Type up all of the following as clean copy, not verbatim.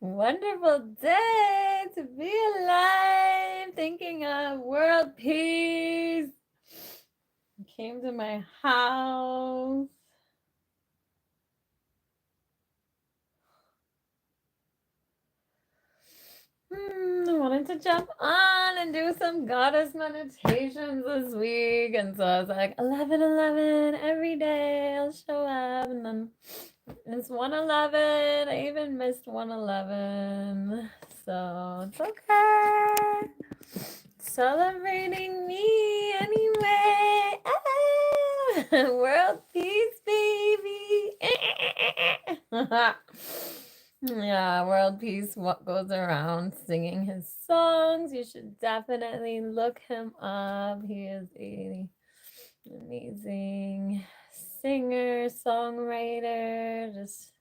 Wonderful day to be alive. Thinking of world peace. Came to my house. I wanted to jump on and do some goddess meditations this week. And so I was like, 11:11 every day I'll show up. And then it's 1:11. I even missed 1:11. So it's okay. Celebrating me anyway. Ah, world peace, baby. Yeah, world peace. What goes around singing his songs? You should definitely look him up. He is a amazing singer, songwriter, just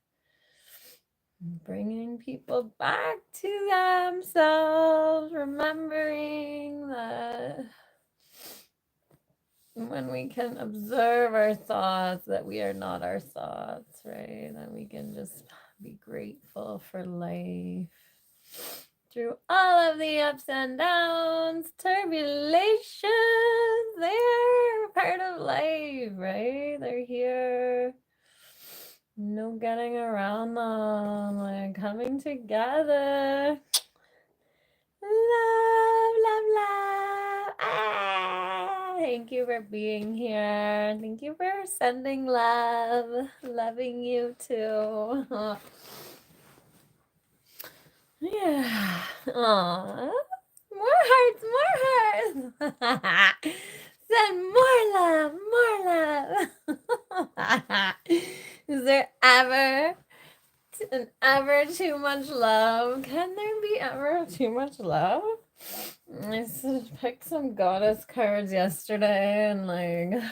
bringing people back to themselves, remembering that when we can observe our thoughts, that we are not our thoughts, right? That we can just be grateful for life through all of the ups and downs, turbulations. They're part of life, right? They're here. No getting around them, like coming together. Love, love, love. Ah, thank you for being here. Thank you for sending love. Loving you too. Yeah. Aww. More hearts, more hearts. Send more love, more love. Is there ever too much love? Can there be ever too much love? I picked some goddess cards yesterday, and like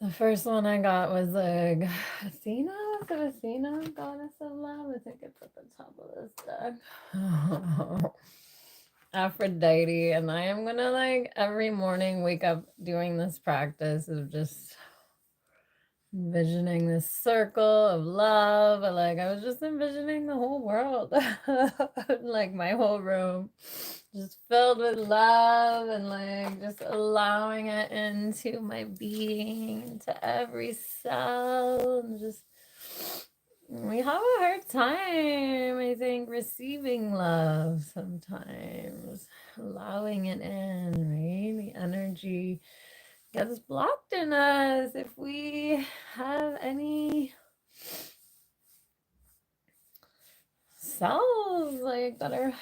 the first one I got was like Athena. Was it Athena, goddess of love? I think it's at the top of this deck. Aphrodite, and I am gonna like every morning wake up doing this practice of just envisioning this circle of love. Like I was just envisioning the whole world, like my whole room just filled with love, and like just allowing it into my being, into every cell, and just we have a hard time, I think, receiving love sometimes, allowing it in, right? The energy gets blocked in us if we have any cells like that are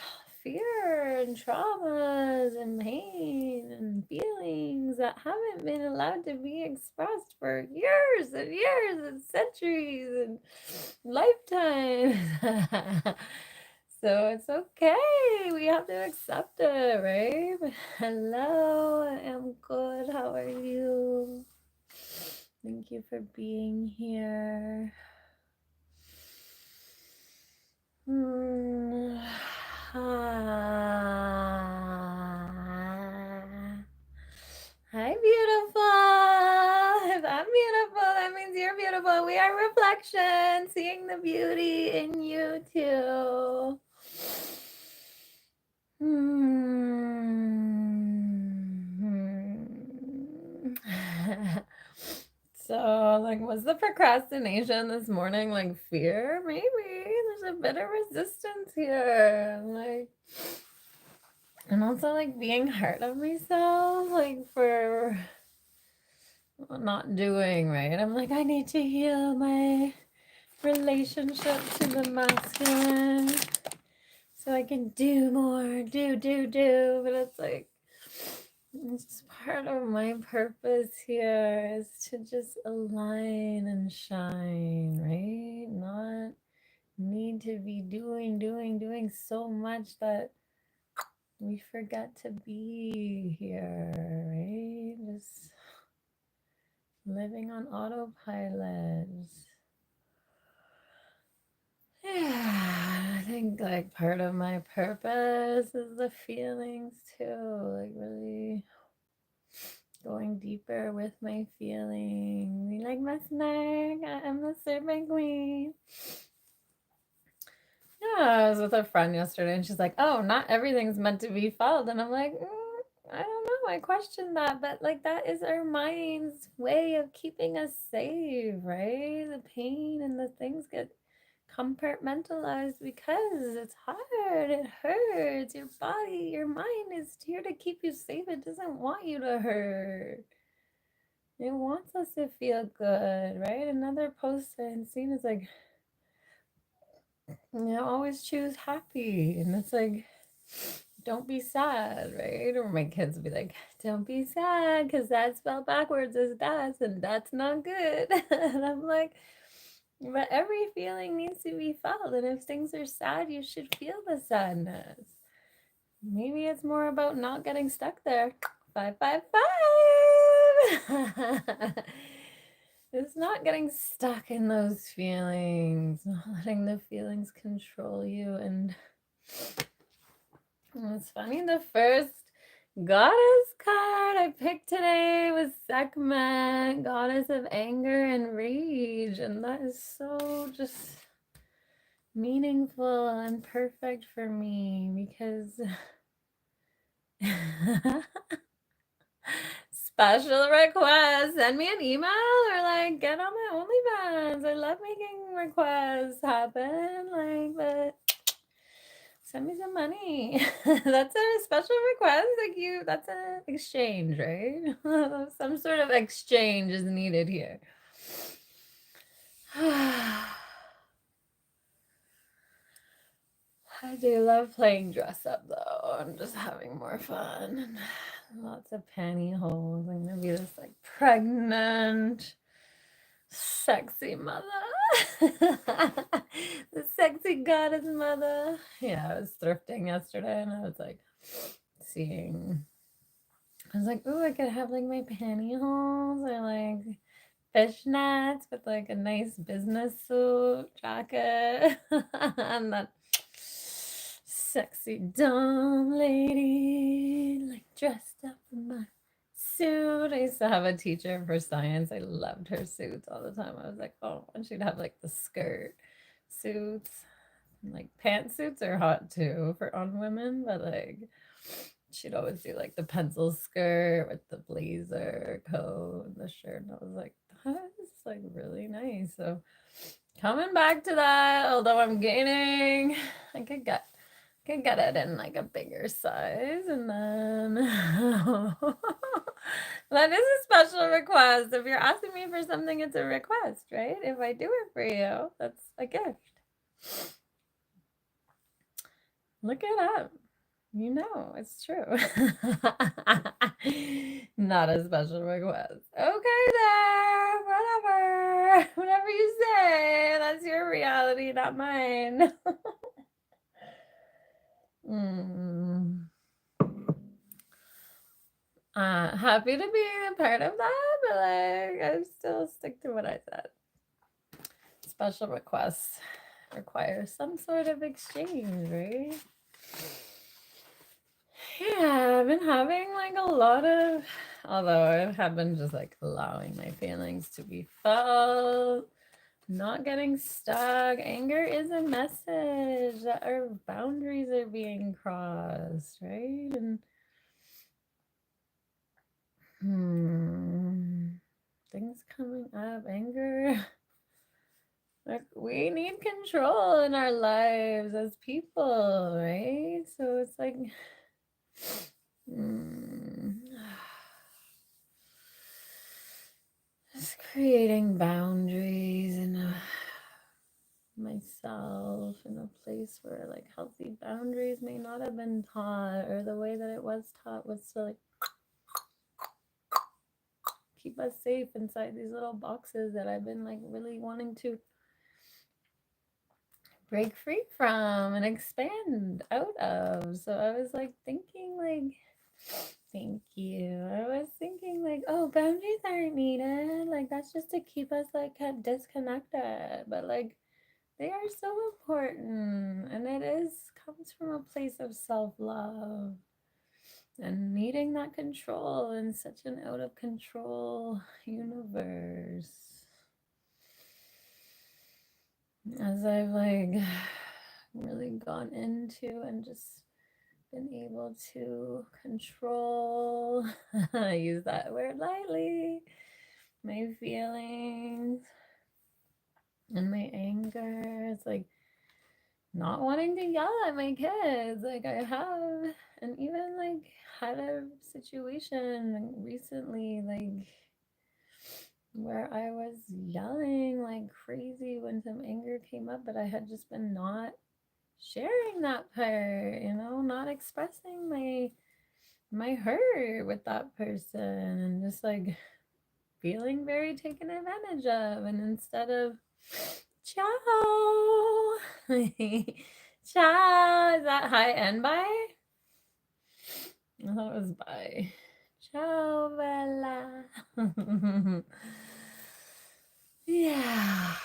fear and traumas and pain and feelings that haven't been allowed to be expressed for years and years and centuries and lifetimes. So it's okay. We have to accept it, right? Hello, I am good. How are you? Thank you for being here. Hi, beautiful. If I'm beautiful, that means you're beautiful. We are reflection, seeing the beauty in you too. So, like, was the procrastination this morning like fear? Maybe there's a bit of resistance here. Like, and also like being hard on myself, like for not doing right. I'm like, I need to heal my relationship to the masculine so I can do more, do. But it's like, it's part of my purpose here is to just align and shine, right? Not need to be doing so much that we forget to be here, right? Just living on autopilot. Yeah, I think like part of my purpose is the feelings too, like really going deeper with my feelings. You like my snack? I'm the serpent queen. I was with a friend yesterday and she's like, oh, not everything's meant to be felt. And I'm like, I don't know. I question that. But like, that is our mind's way of keeping us safe, right? The pain and the things get compartmentalized because it's hard. It hurts. Your body, your mind is here to keep you safe. It doesn't want you to hurt. It wants us to feel good, right? Another post I've seen is like, always choose happy. And it's like, don't be sad, right? Or my kids would be like, don't be sad because that spelled backwards is that's, and that's not good. And I'm like, but every feeling needs to be felt. And if things are sad, you should feel the sadness. Maybe it's more about not getting stuck there. 555. It's not getting stuck in those feelings, not letting the feelings control you. And it's funny, the first goddess card I picked today was Sekhmet, goddess of anger and rage. And that is so just meaningful and perfect for me because special request, send me an email or like get on my OnlyFans. I love making requests happen, like, but send me some money. That's a special request. Like that's an exchange, right? Some sort of exchange is needed here. I do love playing dress up though. I'm just having more fun. And lots of pantyhose. I'm gonna be this like pregnant, sexy mother. The sexy goddess mother. Yeah, I was thrifting yesterday and I was like seeing. I was like, ooh, I could have like my pantyhose or like fishnets with like a nice business suit jacket and that sexy dumb lady like dressed up in my suit. I used to have a teacher for science. I loved her suits all the time. I was like, oh, and she'd have like the skirt suits. And, like pantsuits are hot too for on women, but like she'd always do like the pencil skirt with the blazer coat and the shirt. And I was like, that is like really nice. So coming back to that, although I'm gaining, I could get it in like a bigger size. And then that is a special request. If you're asking me for something, it's a request, right? If I do it for you, that's a gift. Look it up. You know, it's true. Not a special request. Okay, there. Whatever. Whatever you say. That's your reality, not mine. Happy to be a part of that, but like I still stick to what I said. Special requests require some sort of exchange, right? Yeah, I've been having like a lot of, although I have been just like allowing my feelings to be felt, not getting stuck. Anger is a message that our boundaries are being crossed, right? And things coming up, anger. Like we need control in our lives as people, right? So it's like just creating boundaries in myself in a place where like healthy boundaries may not have been taught, or the way that it was taught was to like keep us safe inside these little boxes that I've been like really wanting to break free from and expand out of. So I was like thinking like, thank you. I was thinking like, oh, boundaries aren't needed. Like that's just to keep us like disconnected. But like they are so important. And comes from a place of self-love and needing that control in such an out of control universe. As I've like really gone into and just been able to control, I use that word lightly, my feelings and my anger. It's like not wanting to yell at my kids like I have, and even like had a situation recently like where I was yelling like crazy when some anger came up, but I had just been not sharing that part, not expressing my hurt with that person, and just like feeling very taken advantage of. And instead of ciao, ciao, is that hi and bye? I thought it was bye. Ciao, Bella. Yeah.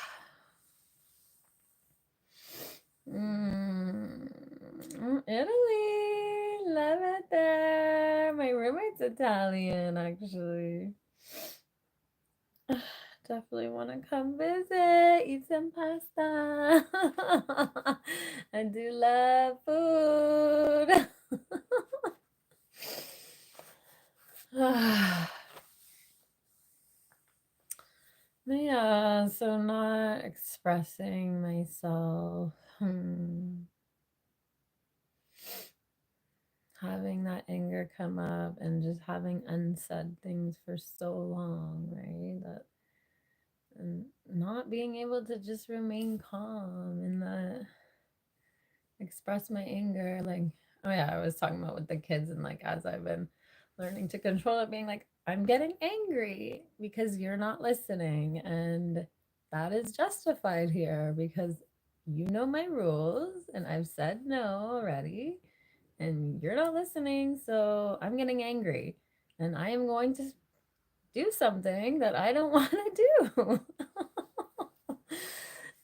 Italy, love it there. My roommate's Italian, actually. Definitely want to come visit, eat some pasta. I do love food. Yeah, so not expressing myself. Having that anger come up and just having unsaid things for so long, right? That and not being able to just remain calm and that express my anger. Like, oh yeah, I was talking about with the kids, and like as I've been learning to control it, being like, I'm getting angry because you're not listening, and that is justified here because you know my rules and I've said no already and you're not listening, so I'm getting angry and I am going to do something that I don't want to do.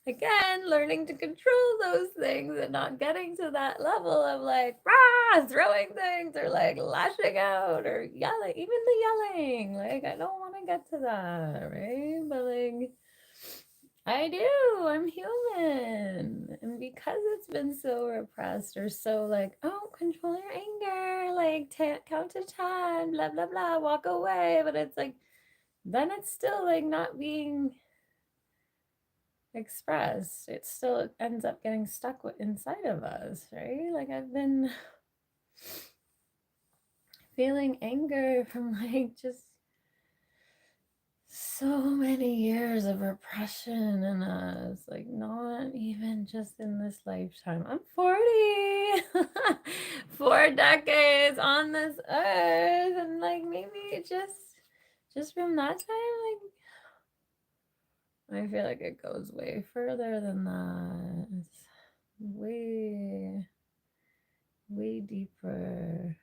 Again, learning to control those things and not getting to that level of like, rah, throwing things or like lashing out or yelling, even the yelling. Like, I don't want to get to that, right? But like, I do. I'm human. And because it's been so repressed or so like, oh, control your anger, like count to 10, blah, blah, blah, walk away. But it's like, then it's still like not being expressed. It still ends up getting stuck inside of us, right? Like I've been feeling anger from like just so many years of repression in us, like not even just in this lifetime. I'm 40, 4 decades on this earth, and like maybe just from that time, like I feel like it goes way further than that. It's way, way deeper.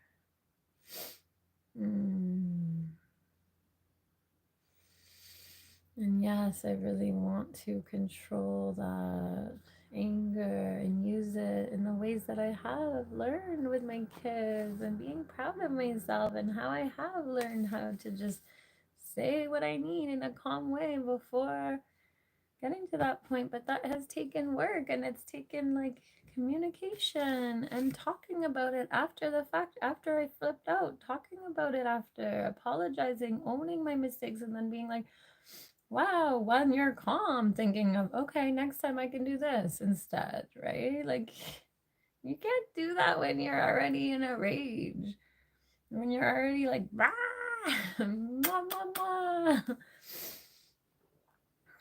And yes, I really want to control that anger and use it in the ways that I have learned with my kids and being proud of myself and how I have learned how to just say what I need in a calm way before getting to that point. But that has taken work, and it's taken like communication and talking about it after the fact, after I flipped out, talking about it after, apologizing, owning my mistakes, and then being like, wow, when you're calm, thinking of, okay, next time I can do this instead, right? Like, you can't do that when you're already in a rage, when you're already like, rah, blah, blah, blah.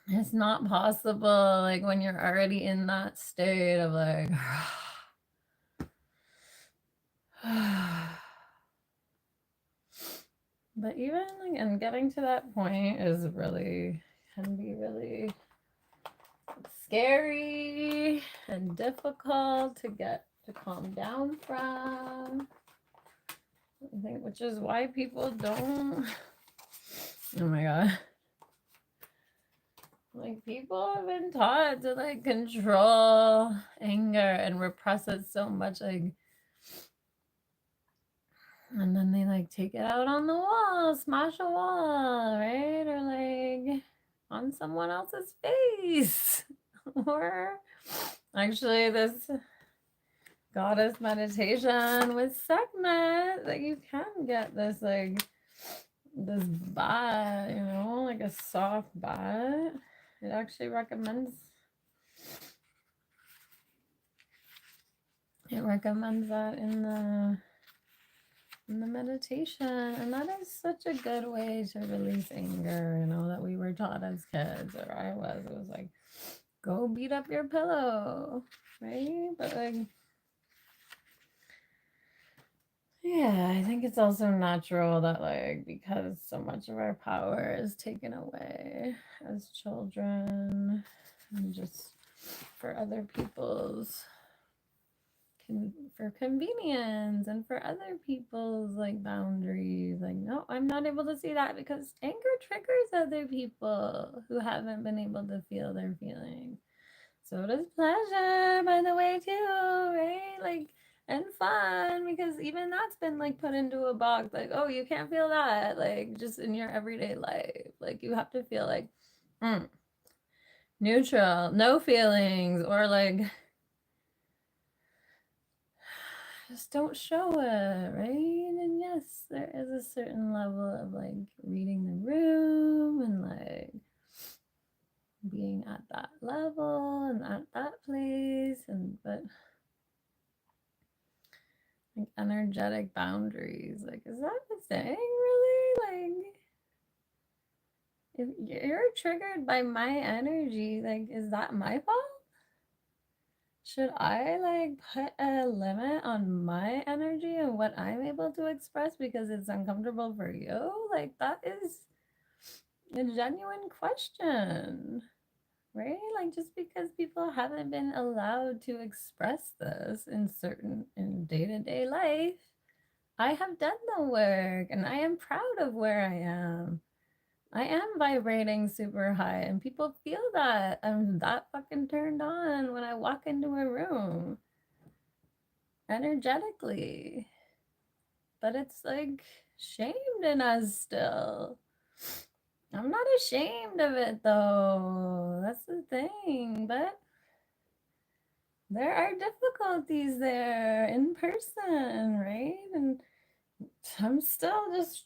It's not possible, like, when you're already in that state of like, but even like, and getting to that point is really, can be really scary and difficult to get to calm down from. I think, which is why people don't. Oh my god. Like, people have been taught to like control anger and repress it so much, like, and then they like take it out on the wall, smash a wall, right? Or like on someone else's face. Or actually, this goddess meditation with Sekhmet, that you can get this like this bot, you know, like a soft bot. It actually recommends that in the meditation, and that is such a good way to release anger, you know, that we were taught as kids, or I was. It was like, go beat up your pillow, right? But like, yeah, I think it's also natural that like, because so much of our power is taken away as children, and just for other people's for convenience and for other people's like boundaries, like, no, I'm not able to see that because anger triggers other people who haven't been able to feel their feelings. So does pleasure, by the way, too, right? Like, and fun, because even that's been like put into a box, like, oh, you can't feel that, like, just in your everyday life. Like, you have to feel like neutral, no feelings, or like just don't show it, right? And yes, there is a certain level of like reading the room and like being at that level and at that place, and but like energetic boundaries, like, is that the thing really? Like, if you're triggered by my energy, like, is that my fault? Should I like put a limit on my energy and what I'm able to express because it's uncomfortable for you? Like, that is a genuine question, right? Like, just because people haven't been allowed to express this in day-to-day life, I have done the work and I am proud of where I am. I am vibrating super high and people feel that. I'm that fucking turned on when I walk into a room energetically. But it's like shamed in us still. I'm not ashamed of it though. That's the thing. But there are difficulties there in person, right? And I'm still just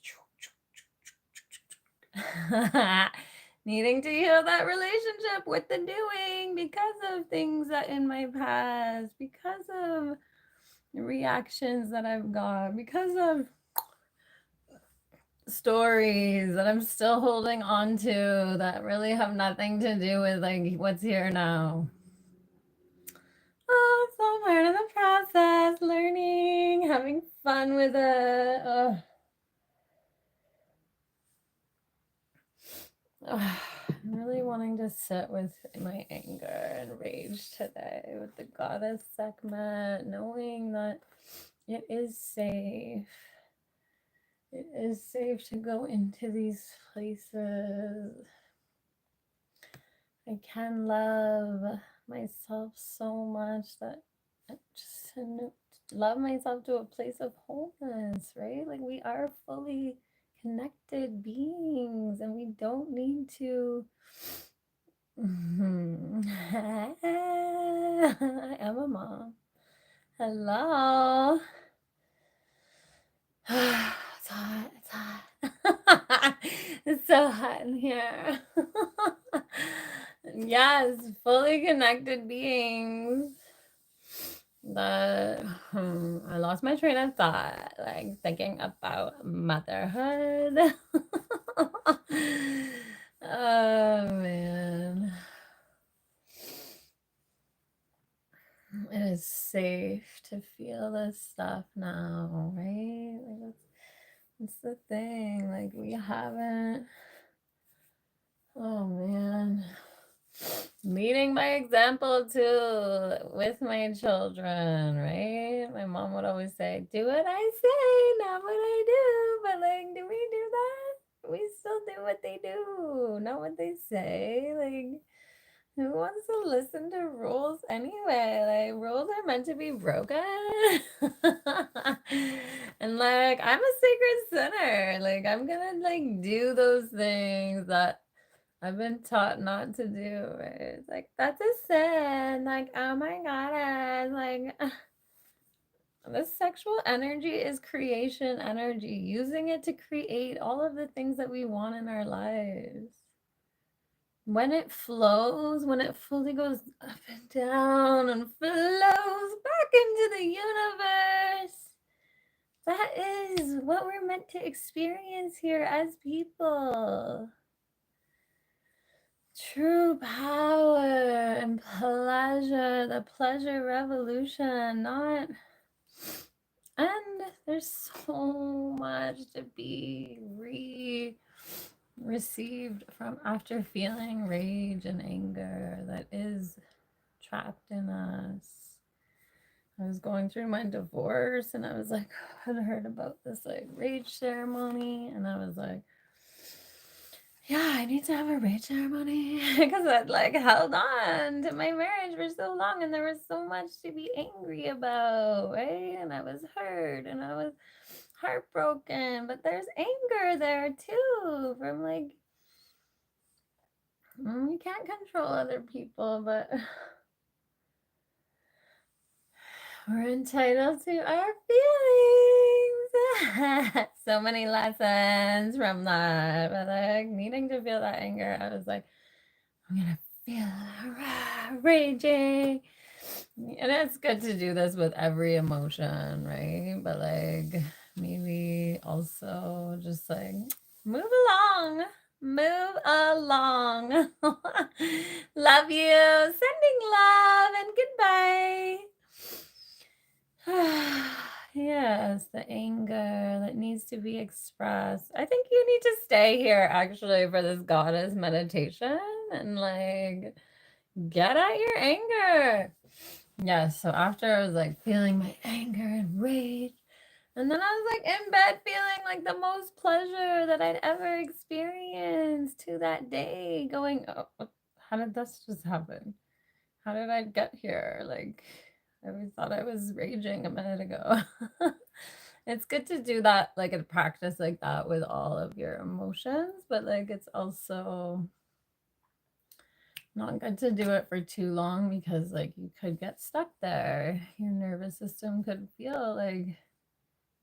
needing to heal that relationship with the doing because of things that in my past, because of reactions that I've got, because of stories that I'm still holding on to that really have nothing to do with like what's here now. Oh, it's all part of the process, learning, having fun with it. I'm really wanting to sit with my anger and rage today with the goddess Sekhmet, knowing that it is safe. It is safe to go into these places. I can love myself so much that I just love myself to a place of wholeness, right? Like, we are fully connected beings and we don't need to. I am a mom. Hello. It's hot. It's hot. It's so hot in here. Yes, fully connected beings. But I lost my train of thought, like thinking about motherhood. Oh man. It is safe to feel this stuff now, right? Like, that's the thing. Like, we haven't. Oh man. Leading by example too with my children, right? My mom would always say, do what I say, not what I do. But like, do we do that? We still do what they do, not what they say. Like, who wants to listen to rules anyway? Like, rules are meant to be broken. And like, I'm a sacred sinner. Like, I'm gonna like do those things that I've been taught not to do. Right? It's like, that's a sin. Like, oh my god, like This sexual energy is creation energy, using it to create all of the things that we want in our lives. When it flows, when it fully goes up and down and flows back into the universe, that is what we're meant to experience here as people. True power and pleasure, the pleasure revolution, not. And there's so much to be received from after feeling rage and anger that is trapped in us. I was going through my divorce and I was like, I'd heard about this like rage ceremony, and I was like, yeah, I need to have a rage ceremony because I'd like held on to my marriage for so long and there was so much to be angry about, right? And I was hurt and I was heartbroken, but there's anger there too from like, we can't control other people, but we're entitled to our feelings. So many lessons from that, but like needing to feel that anger, I was like, I'm gonna feel raging. And it's good to do this with every emotion, right? But like maybe also just like move along. Move along. Love you. Sending love and goodbye. Yes, the anger that needs to be expressed. I think you need to stay here actually for this goddess meditation and like get at your anger. Yes, so after I was like feeling my anger and rage, and then I was like in bed feeling like the most pleasure that I'd ever experienced to that day, going, oh, how did this just happen? How did I get here? Like, I always thought I was raging a minute ago. It's good to do that, like a practice like that with all of your emotions, but like it's also not good to do it for too long because like you could get stuck there. Your nervous system could feel like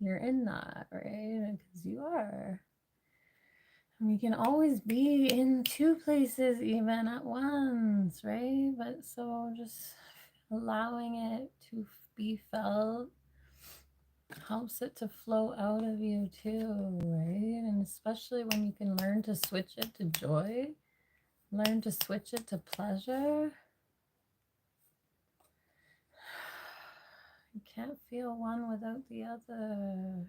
you're in that, right? Because you are. And we can always be in two places even at once, right? But so just allowing it to be felt helps it to flow out of you too, right? And especially when you can learn to switch it to joy, learn to switch it to pleasure. You can't feel one without the other.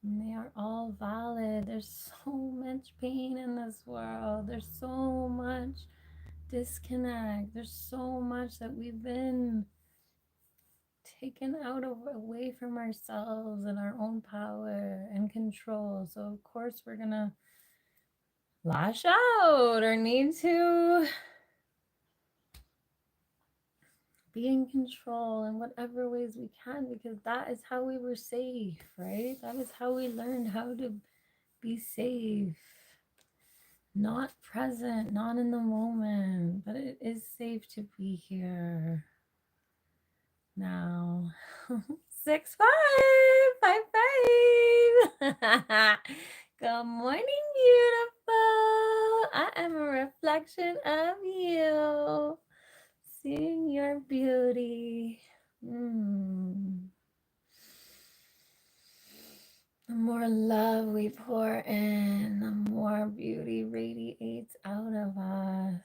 And they are all valid. There's so much pain in this world. There's so much disconnect. There's so much that we've been taken out of away from ourselves and our own power and control. So of course we're gonna lash out or need to be in control in whatever ways we can, because that is how we were safe, right? That is how we learned how to be safe. Not present, not in the moment, but it is safe to be here now. 6555. Good morning, beautiful. I am a reflection of you. Seeing your beauty. The more love we pour in, the more beauty radiates out of us.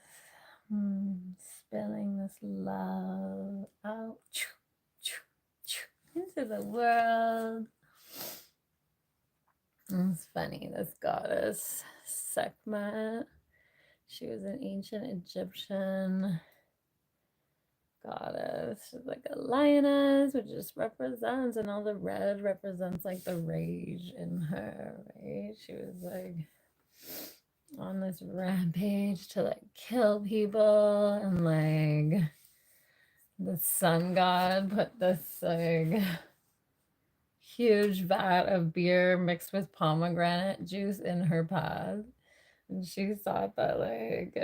Spilling this love out into the world. It's funny, this goddess, Sekhmet, she was an ancient Egyptian goddess. She's like a lioness, which just represents, and all the red represents like the rage in her, right? She was like on this rampage to like kill people, and like the sun god put this like huge vat of beer mixed with pomegranate juice in her path, and she thought that like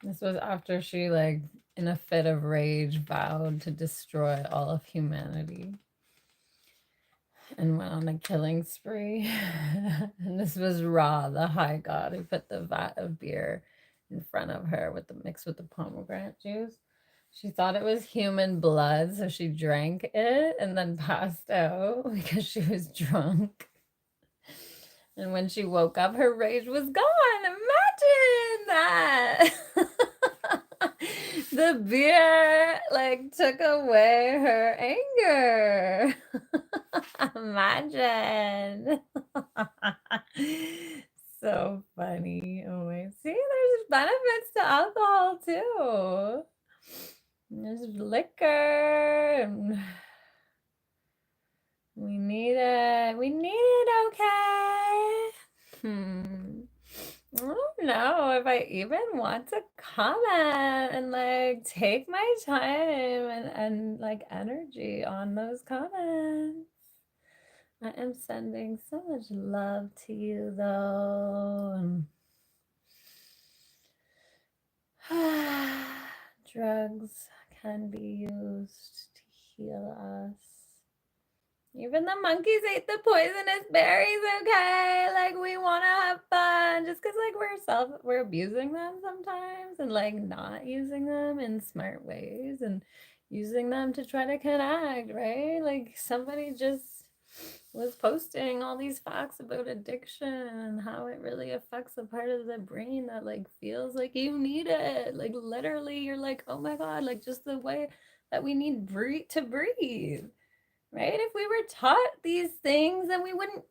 this was after she like in a fit of rage, vowed to destroy all of humanity and went on a killing spree. And this was Ra, the high god, who put the vat of beer in front of her mixed with the pomegranate juice. She thought it was human blood, so she drank it and then passed out because she was drunk. And when she woke up, her rage was gone. Imagine that. The beer like took away her anger. Imagine. So funny. Oh my, see, there's benefits to alcohol too. There's liquor and we need it. We need it, okay? I don't know if I even want to comment and like take my time and like energy on those comments. I am sending so much love to you though. And drugs can be used to heal us. Even the monkeys ate the poisonous berries, okay? Like, we want to have fun just because, like, we're abusing them sometimes and, like, not using them in smart ways and using them to try to connect, right? Like, somebody just was posting all these facts about addiction and how it really affects a part of the brain that, like, feels like you need it. Like, literally, you're like, oh my God, like, just the way that we need to breathe. Right? If we were taught these things, then we wouldn't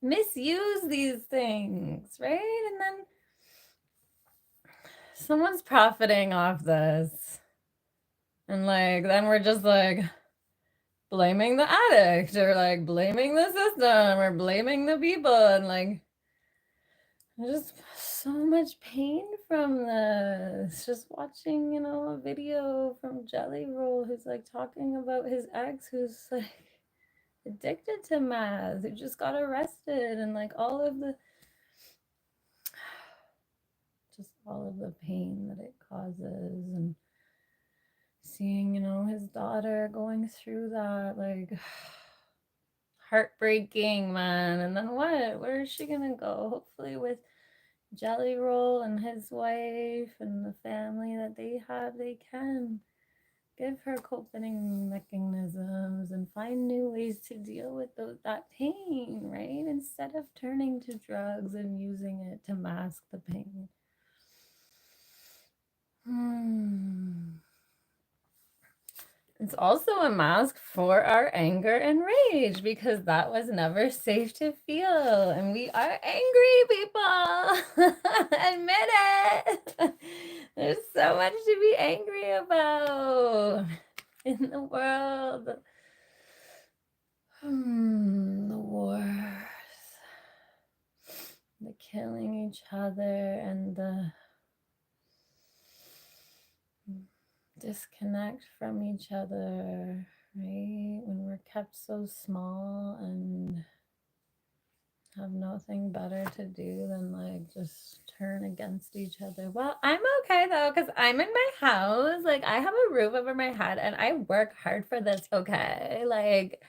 misuse these things, right? And then someone's profiting off this. And like, then we're just like blaming the addict or like blaming the system or blaming the people. And like, there's just so much pain from this. Just watching, a video from Jelly Roll who's like talking about his ex who's like addicted to meth, who just got arrested, and like all of the pain that it causes, and seeing his daughter going through that, like heartbreaking, man. And then where is she gonna go? Hopefully with Jelly Roll and his wife and the family that they have, they can give her coping mechanisms and find new ways to deal with that pain, right? Instead of turning to drugs and using it to mask the pain. It's also a mask for our anger and rage because that was never safe to feel. And we are angry people. Admit it. There's so much to be angry about in the world. The wars, the killing each other, and the disconnect from each other, right? When we're kept so small and have nothing better to do than like just turn against each other. Well, I'm okay though, because I'm in my house. Like, I have a roof over my head and I work hard for this, okay? Like,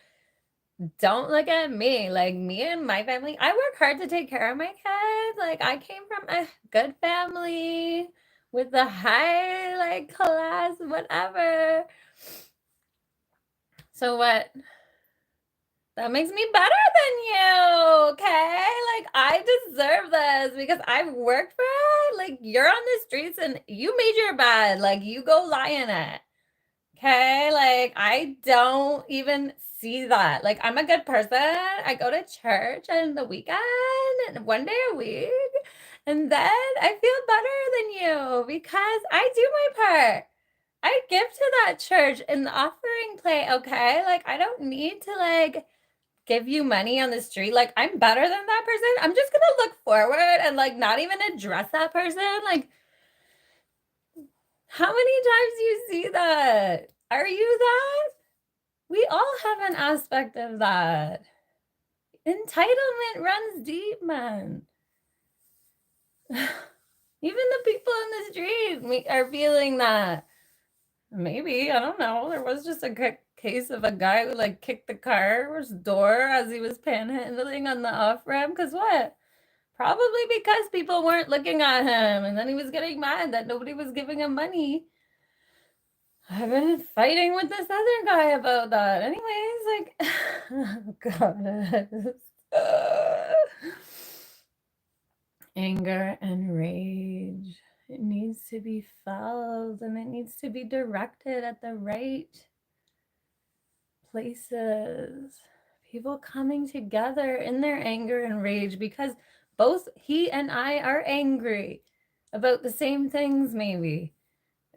don't look at me. Like, me and my family, I work hard to take care of my kids. Like, I came from a good family with a high, like, class, whatever. So what? That makes me better than you, okay? Like, I deserve this because I've worked for it. Like, you're on the streets and you made your bed. Like, you go lie in it. Okay, like, I don't even see that. Like, I'm a good person. I go to church on the weekend and one day a week. And then I feel better than you because I do my part. I give to that church in the offering plate, okay? Like, I don't need to, like, give you money on the street. Like, I'm better than that person. I'm just gonna look forward and, like, not even address that person. Like, how many times do you see that? Are you that? We all have an aspect of that. Entitlement runs deep, man. Even the people in the street are feeling that. Maybe, I don't know. There was just a case of a guy who like kicked the car's door as he was panhandling on the off-ramp. Because what? Probably because people weren't looking at him, and then he was getting mad that nobody was giving him money. I've been fighting with this other guy about that. Anyways, like, oh God. Anger and rage. It needs to be felt, and it needs to be directed at the right places. People coming together in their anger and rage, because both he and I are angry about the same things. Maybe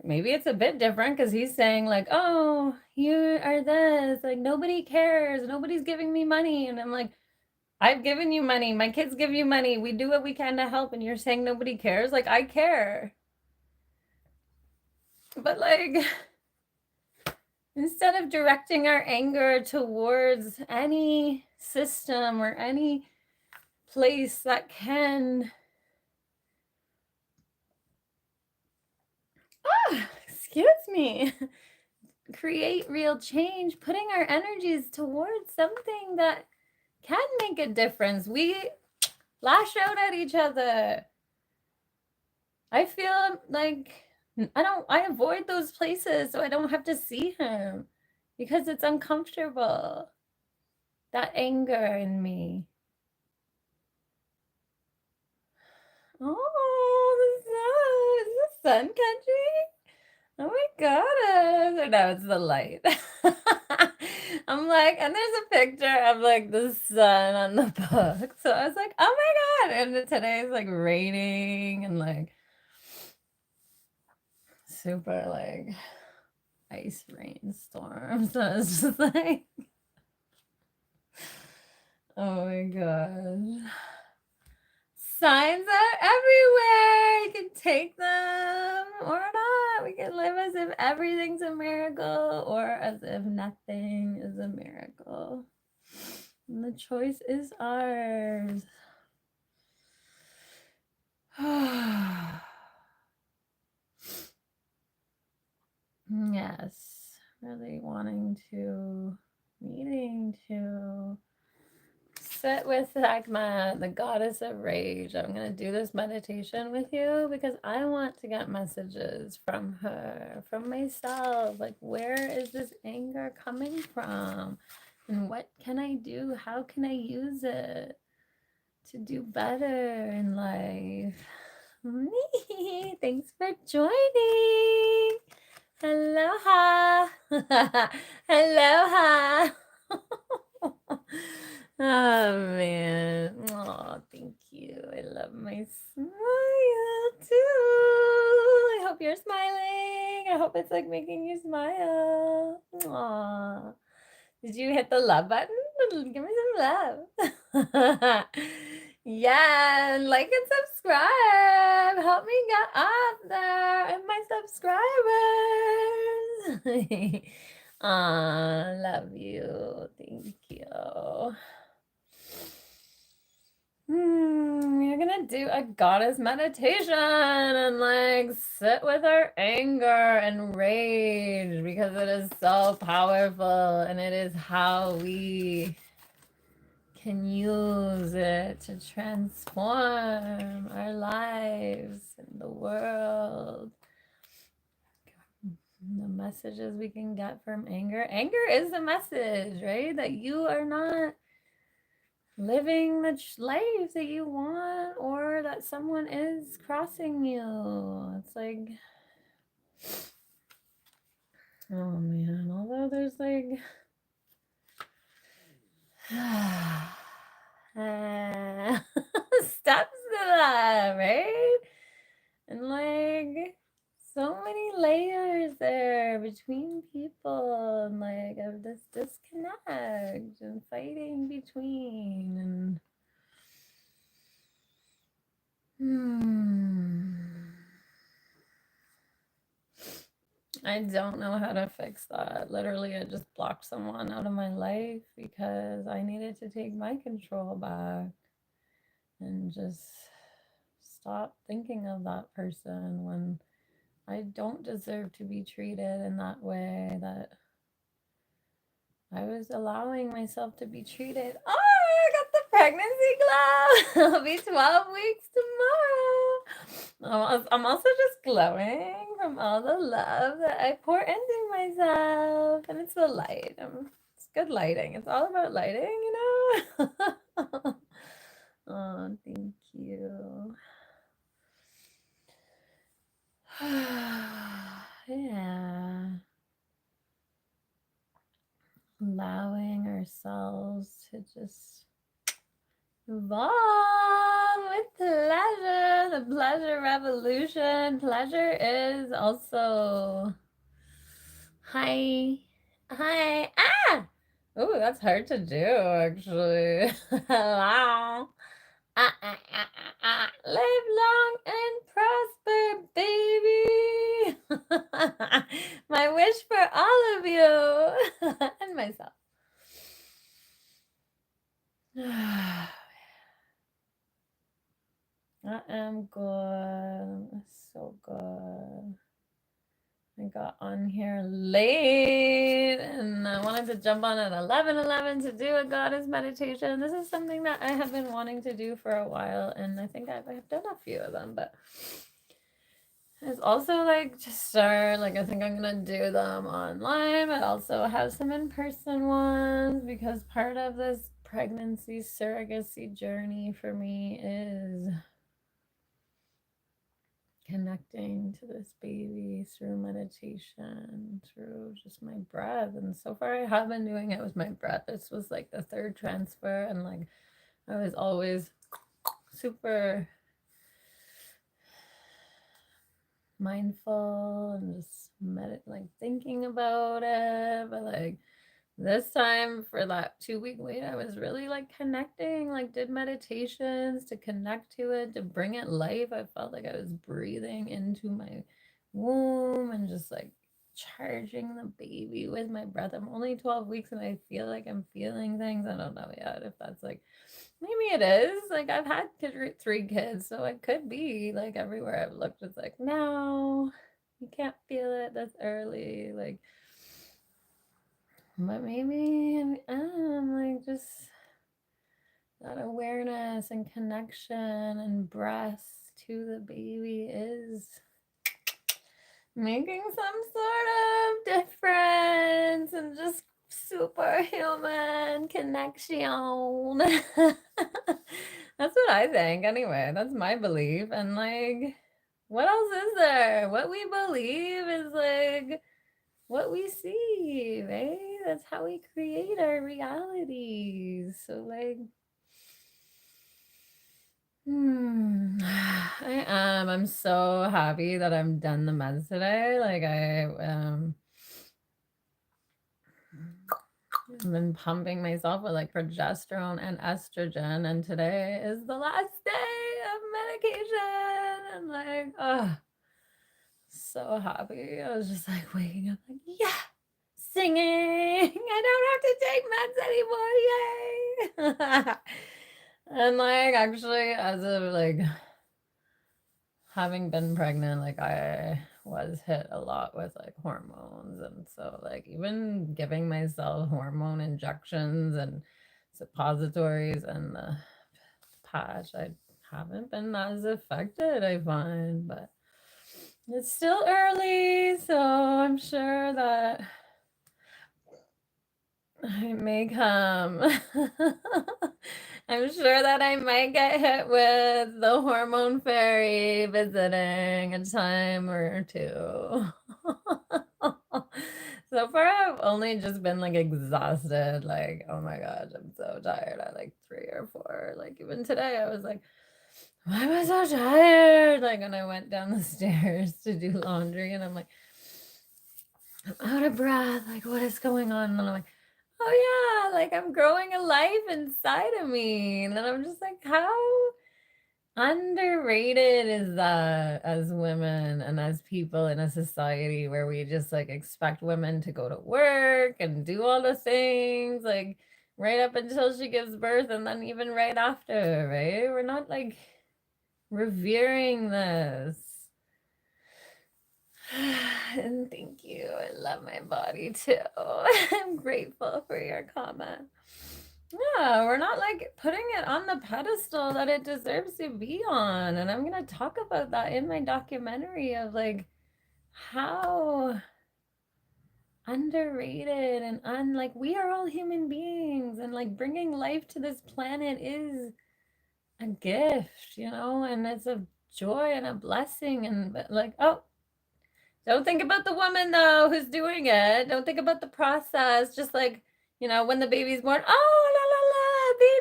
it's a bit different because he's saying like, oh, you are this, like nobody cares, nobody's giving me money, and I'm like, I've given you money, my kids give you money, we do what we can to help, and you're saying nobody cares. Like, I care, but like, instead of directing our anger towards any system or any place that can excuse me, create real change, putting our energies towards something that can make a difference. We lash out at each other. I feel like I avoid those places so I don't have to see him because it's uncomfortable. That anger in me. Oh, is the sun country? Oh my God. Or no, it's the light. I'm like, and there's a picture of like the sun on the book. So I was like, oh my God. And today's like raining and like super like ice rainstorm. So it's just like, oh my God. Signs are everywhere. You can take them or not. We can live as if everything's a miracle or as if nothing is a miracle. And the choice is ours. Yes, really needing to sit with Sekhmet, the goddess of rage. I'm going to do this meditation with you because I want to get messages from her, from myself. Like, where is this anger coming from? And what can I do? How can I use it to do better in life? Thanks for joining. Aloha. Aloha. Oh man. Oh, thank you. I love my smile too. I hope you're smiling. I hope it's like making you smile. Aw. Did you hit the love button? Give me some love. Yeah, and like and subscribe. Help me get up there and my subscribers. Love you. Thank you. We're gonna do a goddess meditation and like sit with our anger and rage because it is so powerful and it is how we can use it to transform our lives and the world. The messages we can get from anger. Anger is a message, right? That you are not living the life that you want or that someone is crossing you. It's like, oh man, although there's like steps to that, right? And like so many layers there between people and like of this disconnect and fighting between and I don't know how to fix that. Literally, I just blocked someone out of my life because I needed to take my control back and just stop thinking of that person when I don't deserve to be treated in that way, that I was allowing myself to be treated. Oh, I got the pregnancy glow. I'll be 12 weeks tomorrow. I'm also just glowing from all the love that I pour into myself. And it's the light. It's good lighting. It's all about lighting, you know? Oh, thank you. Yeah. Allowing ourselves to just evolve with pleasure. The pleasure revolution. Pleasure is also hi. Hi. Ah! Oh, that's hard to do actually. Wow. Live long and prosper, baby. My wish for all of you and myself. I am good. So good. I got on here late and I wanted to jump on at 11:11 to do a goddess meditation. This is something that I have been wanting to do for a while, and I think I've done a few of them, but it's also like to start, like I think I'm gonna do them online, but also have some in-person ones, because part of this pregnancy surrogacy journey for me is connecting to this baby through meditation, through just my breath. And so far I have been doing it with my breath. This was like the third transfer, and like I was always super mindful and just like thinking about it. But like this time for that 2-week wait, I was really like connecting, like did meditations to connect to it, to bring it life. I felt like I was breathing into my womb and just like charging the baby with my breath. I'm only 12 weeks and I feel like I'm feeling things. I don't know yet if that's like, maybe it is. Like I've had 3 kids, so it could be like everywhere I've looked, it's like, no, you can't feel it this early. Like, but maybe I'm like just that awareness and connection and breath to the baby is making some sort of difference, and just superhuman connection. That's what I think anyway. That's my belief. And like, what else is there? What we believe is like what we see, right? That's how we create our realities. So like, I'm so happy that I'm done the meds today. Like I've been pumping myself with like progesterone and estrogen, and today is the last day of medication. And like, oh, so happy. I was just like waking up like, yeah, singing. I don't have to take meds anymore. Yay. And like actually, as of like having been pregnant, like I was hit a lot with like hormones, and so like even giving myself hormone injections and suppositories and the patch, I haven't been as affected, I find. But it's still early, so I'm sure that I may come. I'm sure that I might get hit with the hormone fairy visiting a time or two. So far, I've only just been like exhausted. Like, oh my gosh, I'm so tired at like 3 or 4. Like, even today, I was like, why am I so tired? Like, when I went down the stairs to do laundry, and I'm like, I'm out of breath. Like, what is going on? And I'm like, oh yeah, like I'm growing a life inside of me. And then I'm just like, how underrated is that as women and as people in a society where we just like expect women to go to work and do all the things, like right up until she gives birth, and then even right after, right? We're not like revering this. And thank you. I love my body too. I'm grateful for your comment. Yeah, we're not like putting it on the pedestal that it deserves to be on. And I'm going to talk about that in my documentary of like how underrated and like we are all human beings, and like bringing life to this planet is a gift, you know, and it's a joy and a blessing. And but like, oh, don't think about the woman though who's doing it. Don't think about the process. Just like, you know, when the baby's born, oh la la la, baby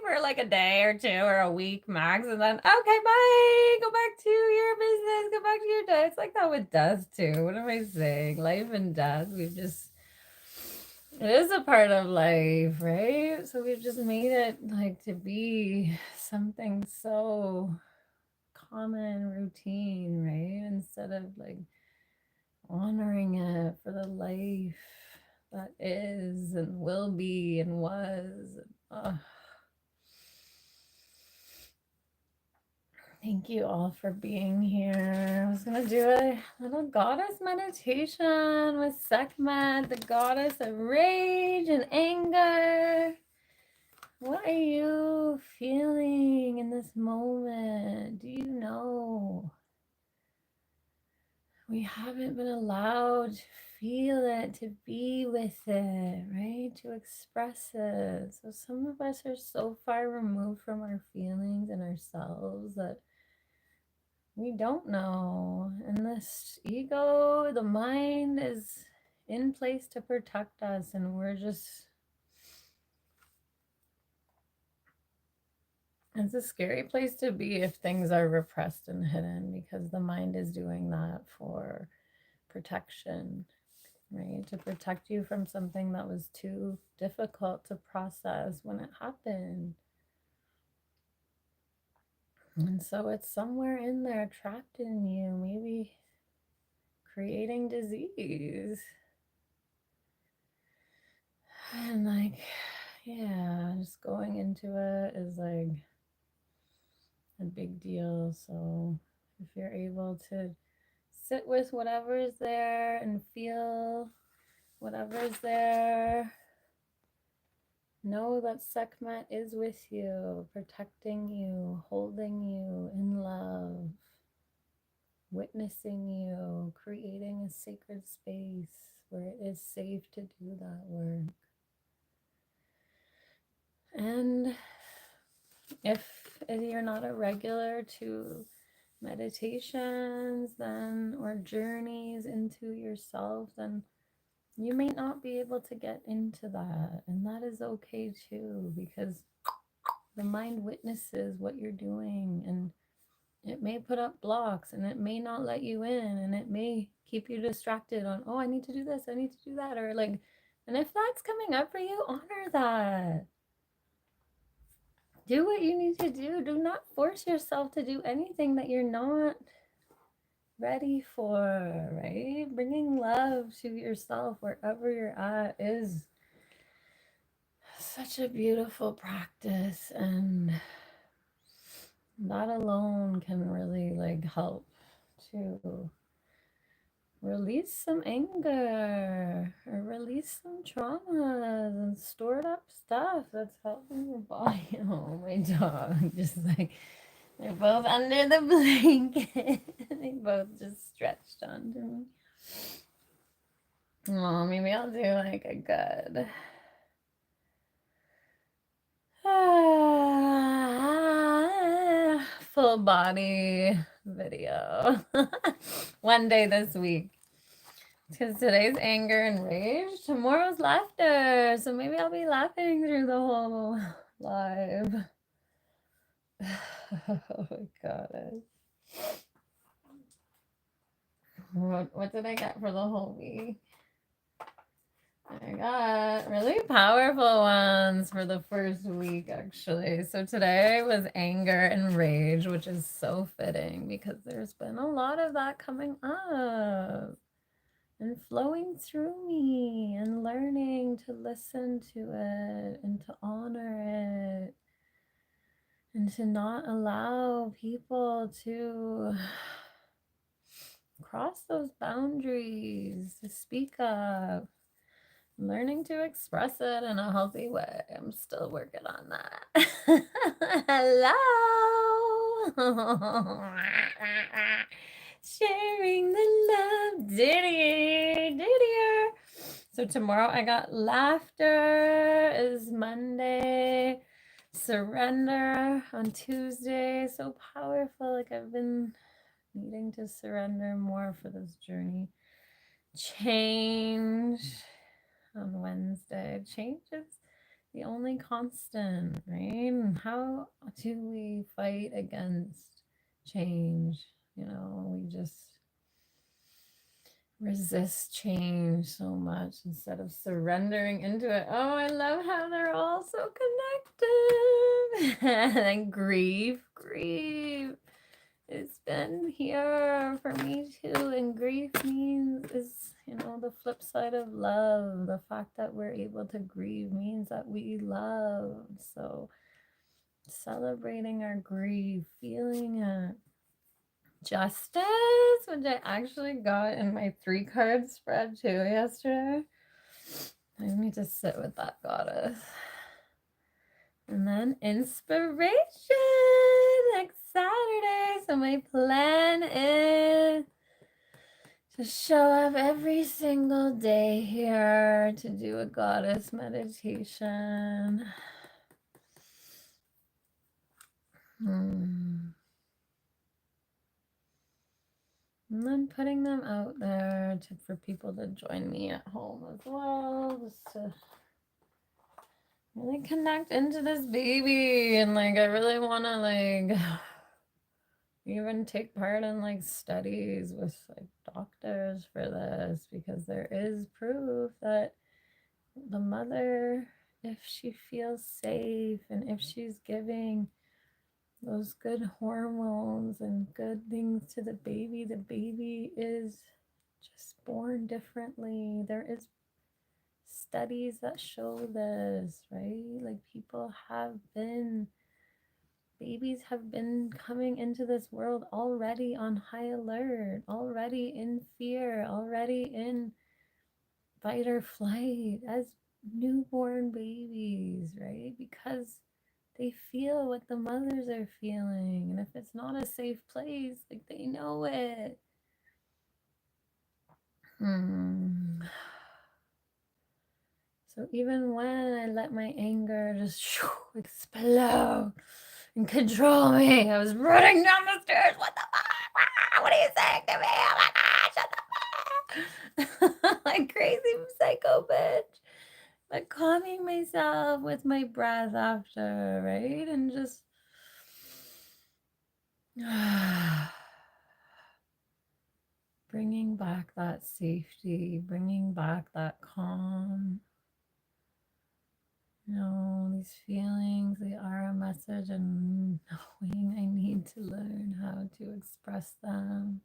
for like a day or two or a week max, and then okay, bye. Go back to your business. Go back to your day. It's like that with death too. What am I saying? Life and death. It is a part of life, right? So we've just made it like to be something so common, routine, right? Instead of like honoring it for the life that is and will be and was. Thank you all for being here. I was going to do a little goddess meditation with Sekhmet, the goddess of rage and anger. What are you feeling in this moment? Do you know? We haven't been allowed to feel it, to be with it, right? To express it. So some of us are so far removed from our feelings and ourselves that we don't know. And this ego, the mind, is in place to protect us, and we're just... It's a scary place to be if things are repressed and hidden, because the mind is doing that for protection, right? To protect you from something that was too difficult to process when it happened. And so it's somewhere in there trapped in you, maybe creating disease. And like, yeah, just going into it is like a big deal. So if you're able to sit with whatever's there and feel whatever's there, know that Sekhmet is with you, protecting you, holding you in love, witnessing you, creating a sacred space where it is safe to do that work. And if you're not a regular to meditations then, or journeys into yourself, then you may not be able to get into that. And that is okay too, because the mind witnesses what you're doing, and it may put up blocks, and it may not let you in, and it may keep you distracted on, oh, I need to do this, I need to do that, or like, and if that's coming up for you, honor that. Do what you need to do. Do not force yourself to do anything that you're not ready for, right? Bringing love to yourself wherever you're at is such a beautiful practice, and that alone can really like help to release some anger or release some traumas and stored up stuff that's helping your body. Oh, my dog, just like, they're both under the blanket. They both just stretched onto me. Oh, maybe I'll do like a good full body video one day this week, because today's anger and rage, tomorrow's laughter. So maybe I'll be laughing through the whole live. Oh my god. What did I get for the whole week? I got really powerful ones for the first week, actually. So today was anger and rage, which is so fitting because there's been a lot of that coming up and flowing through me, and learning to listen to it and to honor it, and to not allow people to cross those boundaries, to speak up, learning to express it in a healthy way. I'm still working on that. Hello. Sharing the love. Didier. So tomorrow I got laughter is Monday. Surrender on Tuesday. So powerful. Like I've been needing to surrender more for this journey. Change on Wednesday. Change is the only constant, right? And how do we fight against change? You know, we just resist change so much instead of surrendering into it. Oh, I love how they're all so connected. And grieve. It's been here for me too, and grief means is, you know, the flip side of love. The fact that we're able to grieve means that we love. So celebrating our grief, feeling it. Justice, which I actually got in my 3-card spread too yesterday. I need to sit with that goddess. And then inspiration next Saturday. So my plan is to show up every single day here to do a goddess meditation. And then putting them out there for people to join me at home as well, just to really connect into this baby. And like I really want to like even take part in like studies with like doctors for this, because there is proof that the mother, if she feels safe and if she's giving those good hormones and good things to the baby is just born differently. There is studies that show this, right? Like babies have been coming into this world already on high alert, already in fear, already in fight or flight as newborn babies, right? Because they feel what the mothers are feeling. And if it's not a safe place, like they know it. So even when I let my anger just explode and control me, I was running down the stairs. What the fuck? What are you saying to me? Oh my God, shut the fuck. Like crazy psycho bitch. But calming myself with my breath after, right? And just bringing back that safety, bringing back that calm. You know, these feelings, they are a message, and knowing I need to learn how to express them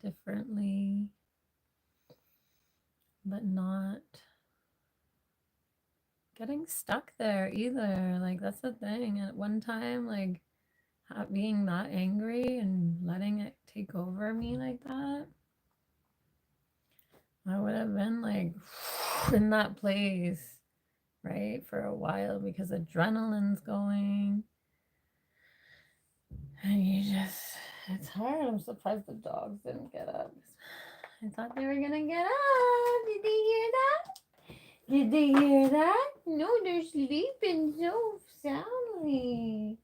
differently, but not getting stuck there either. Like, that's the thing. At one time, like, being that angry and letting it take over me like that, I would have been like in that place, right, for a while, because adrenaline's going. And it's hard. I'm surprised the dogs didn't get up. I thought they were gonna get up. Did they hear that? Did they hear that? No, they're sleeping so soundly.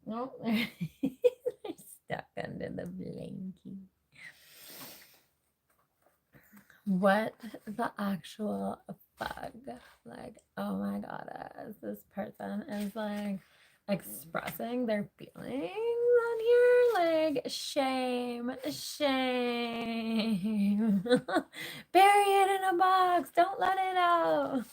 No, they're stuck under the blankie. What the actual fuck? Like, oh my god, this person is like expressing their feelings on here, like shame. Bury it in a box, don't let it out.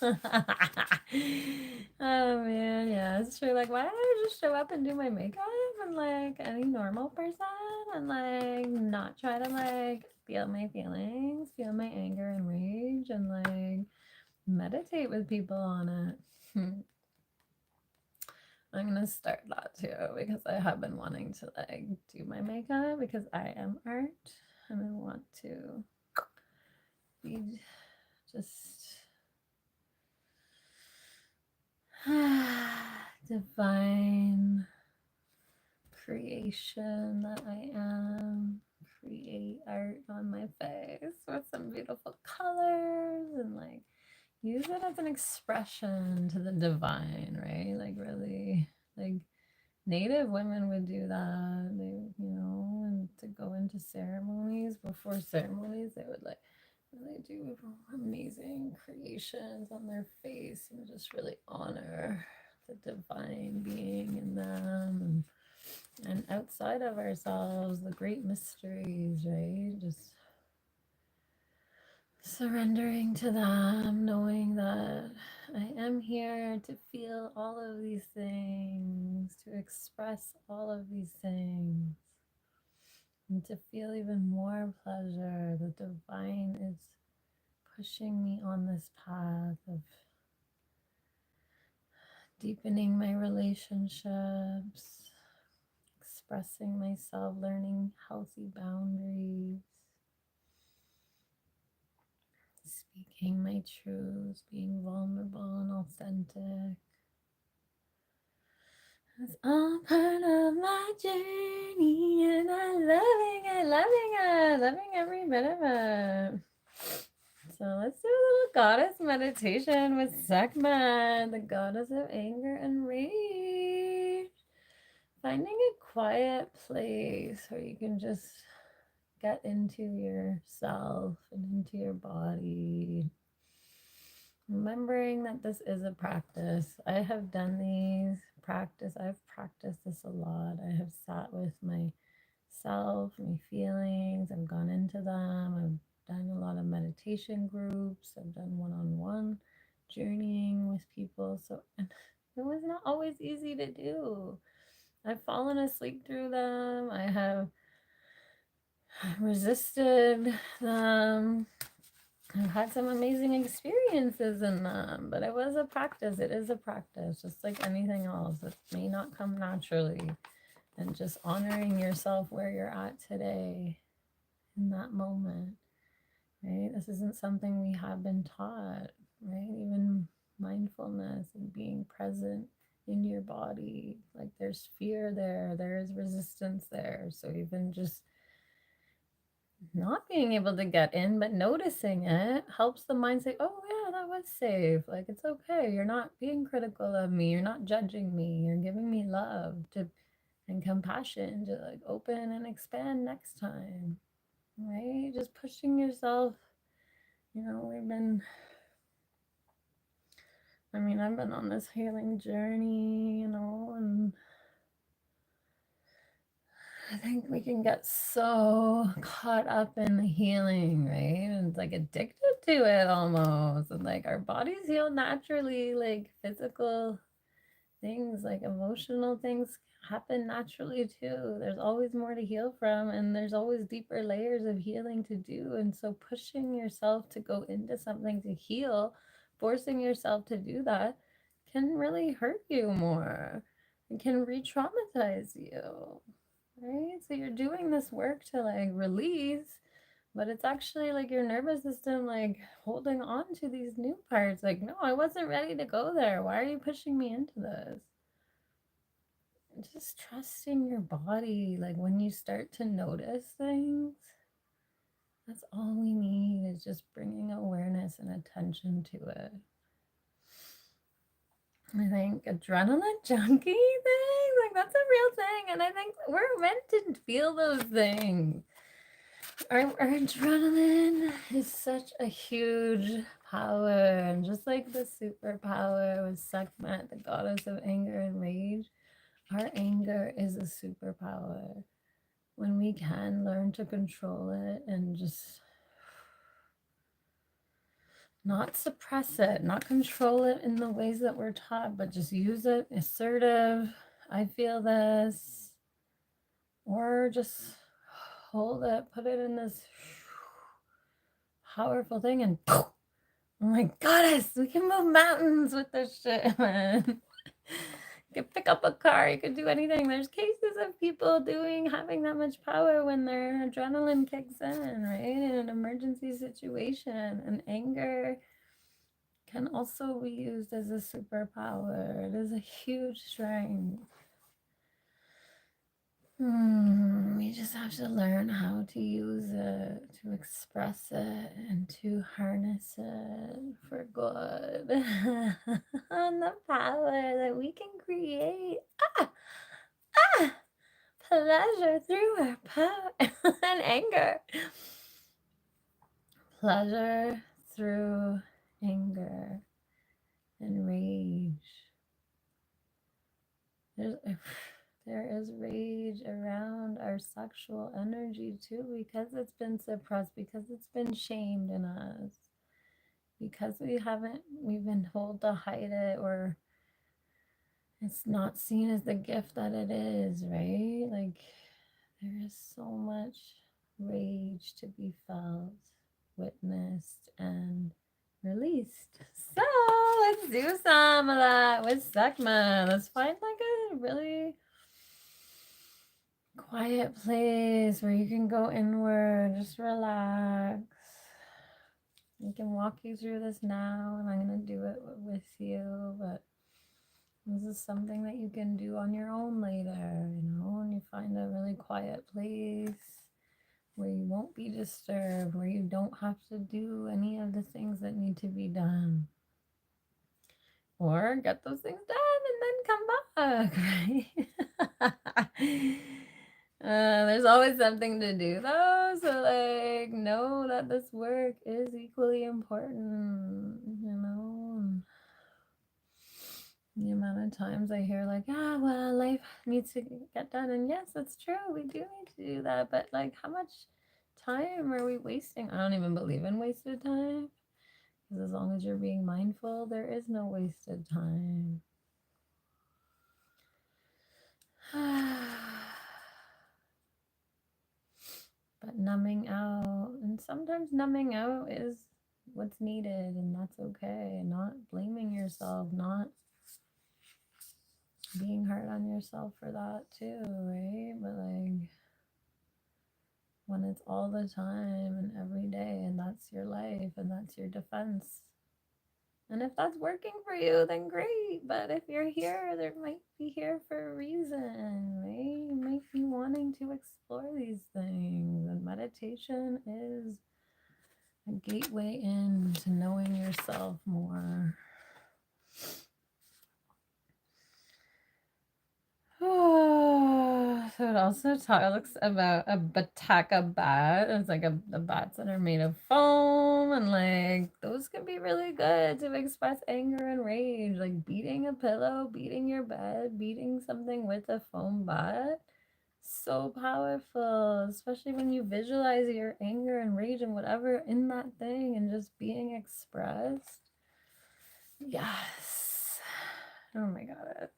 Oh man, yeah, it's true. Like, why don't I just show up and do my makeup and like any normal person and like not try to like feel my feelings, feel my anger and rage, and like meditate with people on it. I'm gonna start that too, because I have been wanting to like do my makeup, because I am art. And I want to be just divine creation that I am. Create art on my face with some beautiful colors and like use it as an expression to the divine, right? Like really, like Native women would do that. They, and to go into ceremonies, before ceremonies, they would like really do amazing creations on their face and just really honor the divine being in them and outside of ourselves, the great mysteries, right? Just surrendering to them, knowing that I am here to feel all of these things, to express all of these things, and to feel even more pleasure. The divine is pushing me on this path of deepening my relationships, expressing myself, learning healthy boundaries, speaking my truths, being vulnerable and authentic. It's all part of my journey, and I'm loving every bit of it. So let's do a little goddess meditation with Sekhmet, the goddess of anger and rage. Finding a quiet place where you can just get into yourself and into your body. Remembering that this is a practice. I have done these I've practiced this a lot. I have sat with myself, my feelings. I've gone into them. I've done a lot of meditation groups. I've done one-on-one journeying with people. So and it was not always easy to do. I've fallen asleep through them. I have resisted them. I've had some amazing experiences in them, but it was a practice. It is a practice, just like anything else. It may not come naturally. And just honoring yourself where you're at today in that moment, right? This isn't something we have been taught, right? Even mindfulness and being present in your body. Like there's fear there, there is resistance there. So even just not being able to get in, but noticing it helps the mind say, oh, yeah, that was safe. Like, it's okay. You're not being critical of me. You're not judging me. You're giving me love and compassion to like open and expand next time, right? Just pushing yourself. I've been on this healing journey, and I think we can get so caught up in the healing, right? And it's like addicted to it almost. And like our bodies heal naturally, like physical things, like emotional things happen naturally too. There's always more to heal from, and there's always deeper layers of healing to do. And so pushing yourself to go into something to heal, forcing yourself to do that can really hurt you more. It can re-traumatize you. Right? So you're doing this work to like release, but it's actually like your nervous system like holding on to these new parts. Like, no, I wasn't ready to go there. Why are you pushing me into this? Just trusting your body. Like when you start to notice things, that's all we need is just bringing awareness and attention to it. I think adrenaline junkie thing, like that's a real thing. And I think we're meant to feel those things. Our adrenaline is such a huge power. And just like the superpower with Sekhmet, the goddess of anger and rage, our anger is a superpower. When we can learn to control it and just not suppress it, not control it in the ways that we're taught, but just use it assertive. I feel this. Or just hold it, put it in this powerful thing, and oh my goddess, we can move mountains with this shit, man. could pick up a car, you could do anything. There's cases of people having that much power when their adrenaline kicks in, right? In an emergency situation. And anger can also be used as a superpower. It is a huge strength. We just have to learn how to use it, to express it, and to harness it for good. And the power that we can create. Pleasure through our power and anger. Pleasure through anger and rage. There is rage around our sexual energy too, because it's been suppressed, because it's been shamed in us, because we've been told to hide it, or it's not seen as the gift that it is, right? Like, there is so much rage to be felt, witnessed, and released. So let's do some of that with Sekhmet. Let's find like a really quiet place where you can go inward, just relax. I can walk you through this now, and I'm going to do it with you, but this is something that you can do on your own later, when you find a really quiet place where you won't be disturbed, where you don't have to do any of the things that need to be done. Or get those things done and then come back, right? There's always something to do though, so like know that this work is equally important, The amount of times I hear like, well, life needs to get done, and yes, it's true, we do need to do that, but like, how much time are we wasting? I don't even believe in wasted time, because as long as you're being mindful, there is no wasted time. But numbing out, and sometimes numbing out is what's needed, and that's okay. Not blaming yourself, not being hard on yourself for that too, right? But like, when it's all the time and every day, and that's your life and that's your defense, and if that's working for you, then great. But if you're here, there might be here for a reason, right? You might be wanting to explore these things, and meditation is a gateway into knowing yourself more. So it also talks about a bataka bat. It's like the bats that are made of foam, and like those can be really good to express anger and rage. Like beating a pillow, beating your bed, beating something with a foam bat. So powerful, especially when you visualize your anger and rage and whatever in that thing and just being expressed. Yes. Oh my God.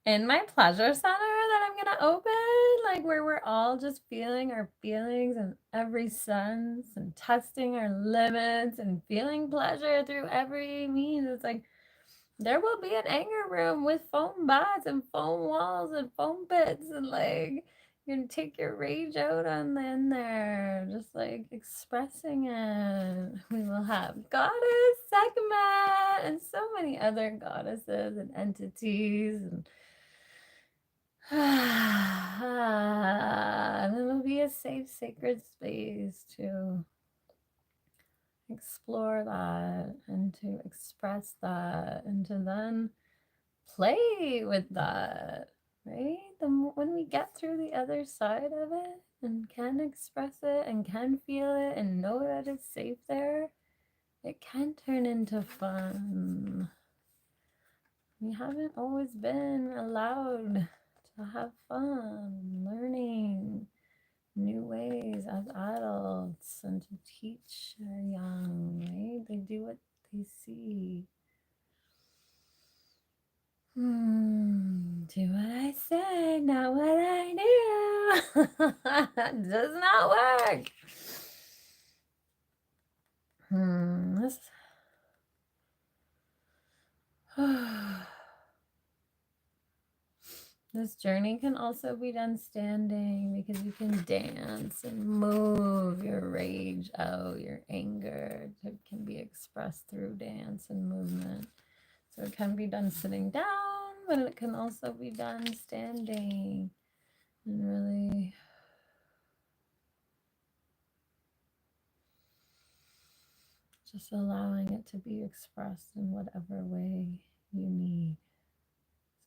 In my pleasure center that I'm going to open, like where we're all just feeling our feelings in every sense and testing our limits and feeling pleasure through every means. It's like there will be an anger room with foam bats and foam walls and foam pits, and like you can take your rage out on in there, just like expressing it. We will have goddess Sekhmet and so many other goddesses and entities, and it'll be a safe, sacred space to explore that and to express that and to then play with that, right? When we get through the other side of it and can express it and can feel it and know that it's safe there, it can turn into fun. We haven't always been allowed to have fun learning new ways as adults and to teach our young, right? They do what they see. Do what I say, not what I do. Does not work. This journey can also be done standing because you can dance and move your rage out, your anger. It can be expressed through dance and movement. So it can be done sitting down, but it can also be done standing and really just allowing it to be expressed in whatever way you need.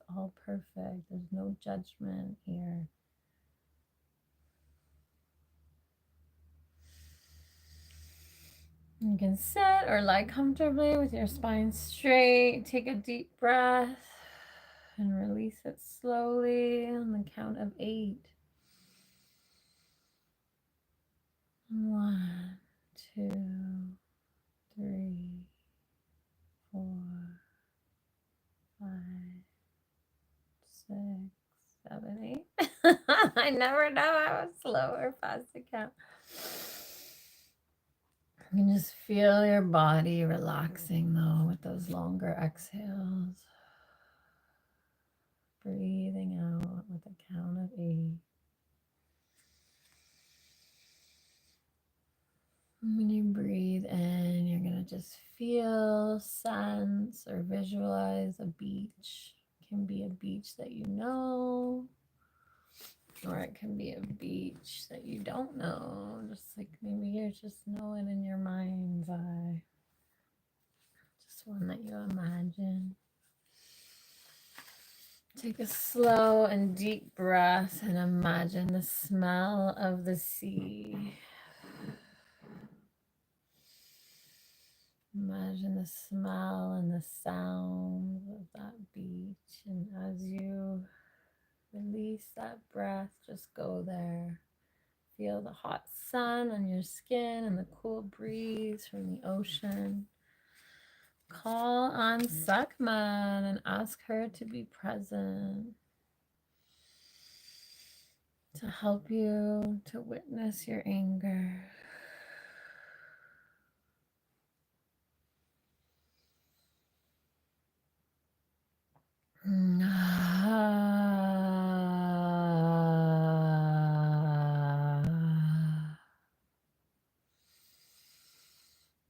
It's all perfect. There's no judgment here. You can sit or lie comfortably with your spine straight. Take a deep breath and release it slowly on the count of 8. 1, 2, 3, 4, 5, 6, 7, 8. I never know how slow or fast to count. You can just feel your body relaxing though with those longer exhales. Breathing out with a count of 8. When you breathe in, you're going to just feel, sense, or visualize a beach. It can be a beach that you know, or it can be a beach that you don't know. Just like maybe you're just knowing in your mind's eye. Just one that you imagine. Take a slow and deep breath and imagine the smell of the sea. Imagine the smell and the sound of that beach. And as you release that breath, just go there. Feel the hot sun on your skin and the cool breeze from the ocean. Call on Sekhmet and ask her to be present, to help you to witness your anger.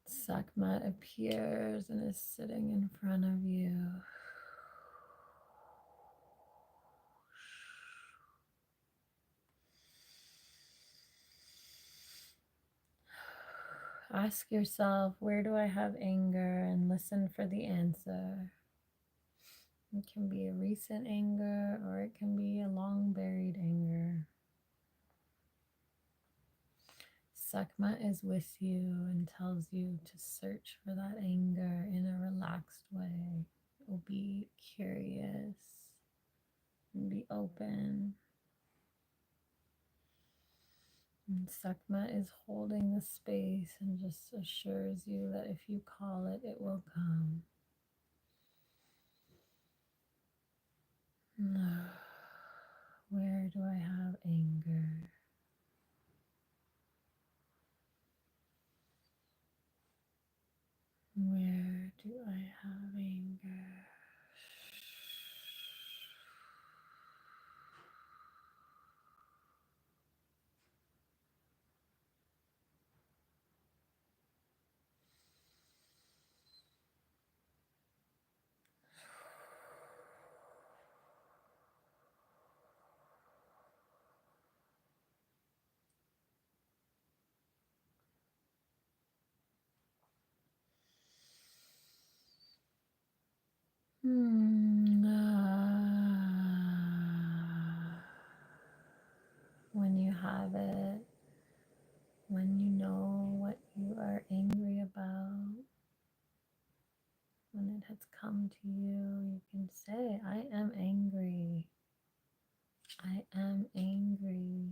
Sekhmet appears and is sitting in front of you. Ask yourself, where do I have anger? And listen for the answer. It can be a recent anger or it can be a long buried anger. Sekhmet is with you and tells you to search for that anger in a relaxed way. You'll be curious and be open. And Sekhmet is holding the space and just assures you that if you call it, it will come. Where do I have anger? Where do I have anger? When you have it, when you know what you are angry about, when it has come to you, you can say, I am angry. I am angry,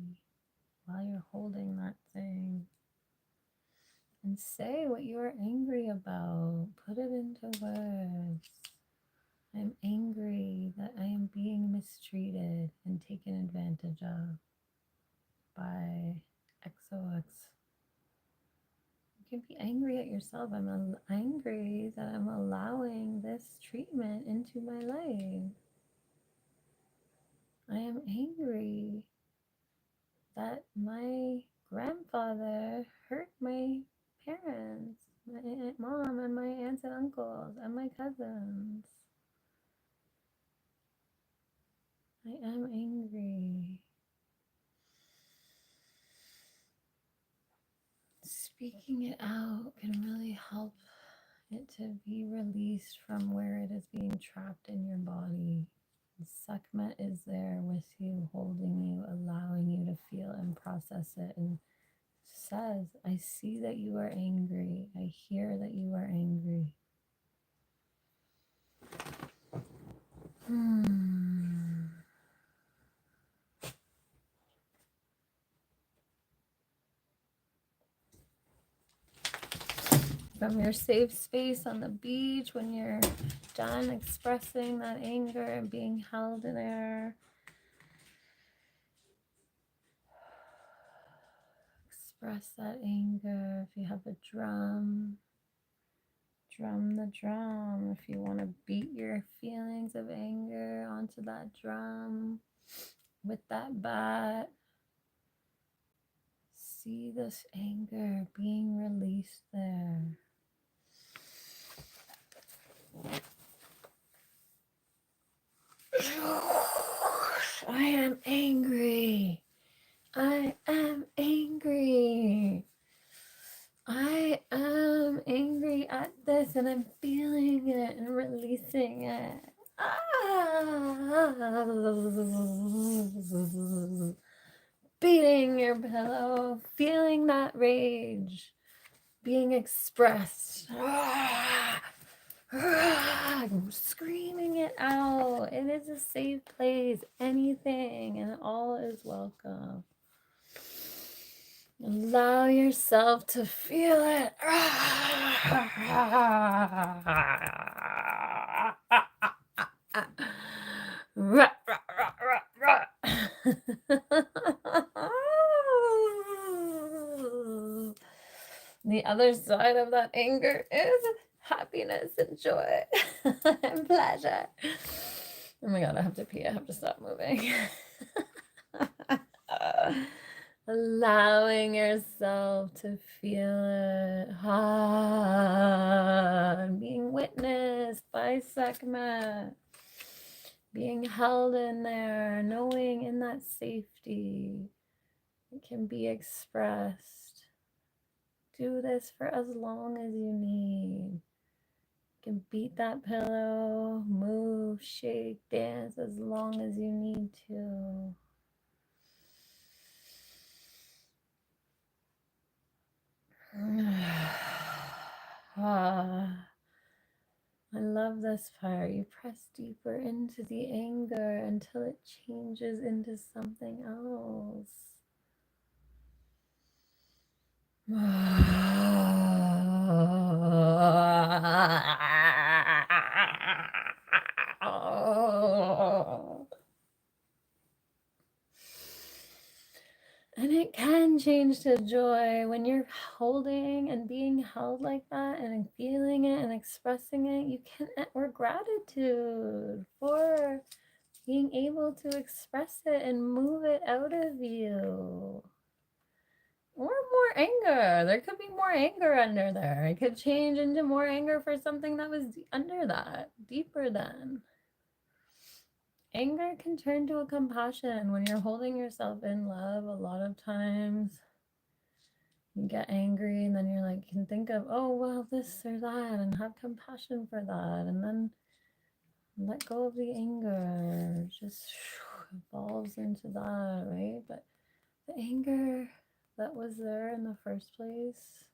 while you're holding that thing. And say what you are angry about. Put it into words. I'm angry that I am being mistreated and taken advantage of by XOX. You can be angry at yourself. I'm angry that I'm allowing this treatment into my life. I am angry that my grandfather hurt my parents, my mom and my aunts and uncles and my cousins. I am angry. Speaking it out can really help it to be released from where it is being trapped in your body. Sekhmet is there with you, holding you, allowing you to feel and process it, and says, I see that you are angry. I hear that you are angry. From your safe space on the beach, when you're done expressing that anger and being held there, express that anger. If you have a drum, drum the drum. If you want to beat your feelings of anger onto that drum with that bat, see this anger being released there. I am angry. I am angry. I am angry at this, and I'm feeling it and releasing it. Beating your pillow, feeling that rage being expressed. Screaming it out. It is a safe place. Anything and all is welcome. Allow yourself to feel it. The other side of that anger is happiness and joy and pleasure. Oh my God, I have to pee. I have to stop moving. Allowing yourself to feel it. Being witnessed by Sekhmet. Being held in there, knowing in that safety it can be expressed. Do this for as long as you need. You can beat that pillow, move, shake, dance as long as you need to. I love this part. You press deeper into the anger until it changes into something else. And it can change to joy when you're holding and being held like that and feeling it and expressing it. You can, or gratitude for being able to express it and move it out of you. Or more anger. There could be more anger under there. It could change into more anger for something that was under that, deeper than. Anger can turn to a compassion when you're holding yourself in love. A lot of times you get angry and then you're like, can think of, oh, well, this or that, and have compassion for that. And then let go of the anger. Just evolves into that, right? But the anger that was there in the first place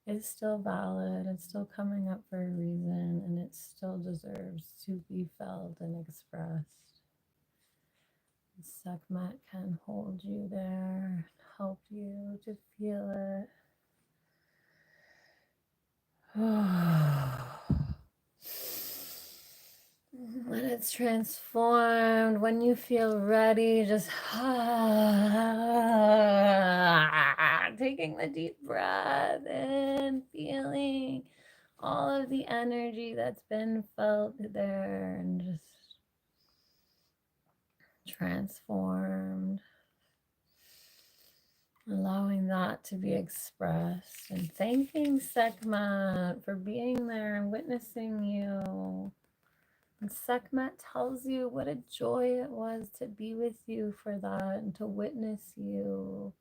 is still valid. It's still coming up for a reason, and it still deserves to be felt and expressed. Sekhmet can hold you there, help you to feel it. When it's transformed, when you feel ready, just taking the deep breath in, feeling all of the energy that's been felt there, and just transformed, allowing that to be expressed, and thanking Sekhmet for being there and witnessing you. And Sekhmet tells you what a joy it was to be with you for that and to witness you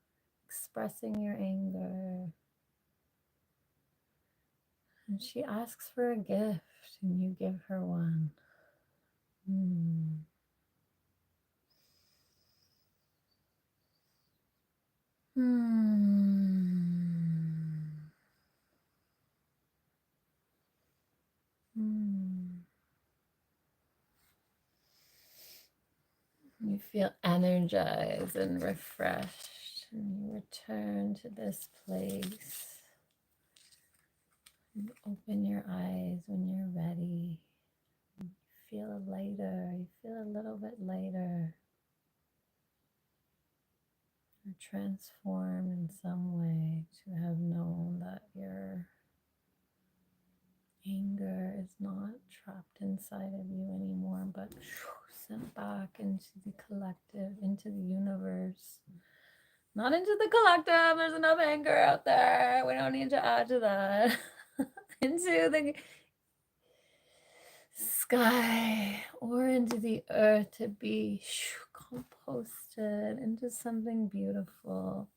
expressing your anger. And she asks for a gift and you give her one. You feel energized and refreshed, and you return to this place. You open your eyes when you're ready. You feel lighter. You feel a little bit lighter. You're transformed in some way to have known that your anger is not trapped inside of you anymore, but sent back into the collective, into the universe. Not into the collective. There's enough anger out there. We don't need to add to that. Into the sky or into the earth to be composted into something beautiful.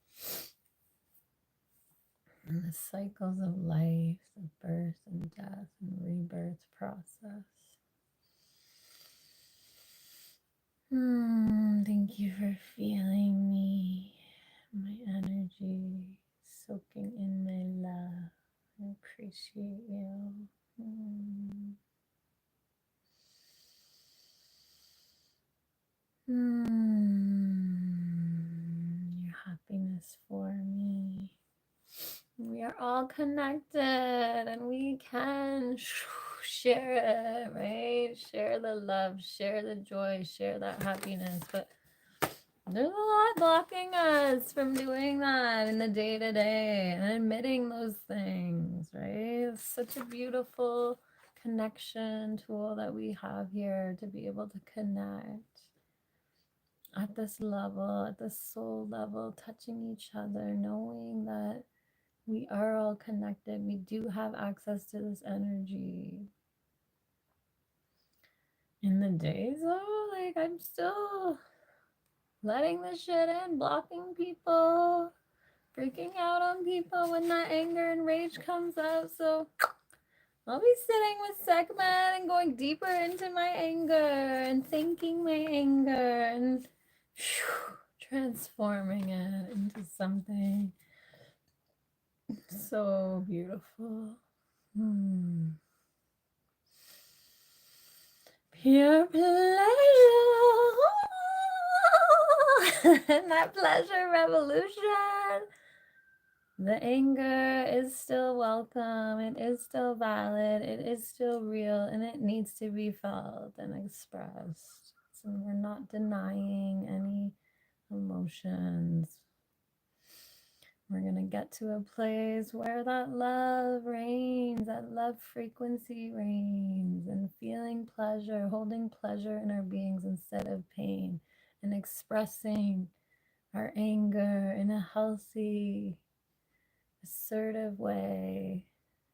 And the cycles of life, the birth and death and rebirth process. Thank you for feeling me, my energy, soaking in my love. I appreciate you. Your happiness for me. We are all connected and we can share it, right? Share the love, share the joy, share that happiness. But there's a lot blocking us from doing that in the day-to-day and admitting those things, right? It's such a beautiful connection tool that we have here to be able to connect at this level, at the soul level, touching each other, knowing that we are all connected. We do have access to this energy. In the days, though, like I'm still letting this shit in, blocking people, freaking out on people when that anger and rage comes up. So I'll be sitting with Sekhmet and going deeper into my anger and thinking my anger and transforming it into something so beautiful. Pure pleasure. And that pleasure revolution. The anger is still welcome. It is still valid. It is still real. And it needs to be felt and expressed. So we're not denying any emotions. We're going to get to a place where that love reigns, that love frequency reigns, and feeling pleasure, holding pleasure in our beings instead of pain, and expressing our anger in a healthy, assertive way,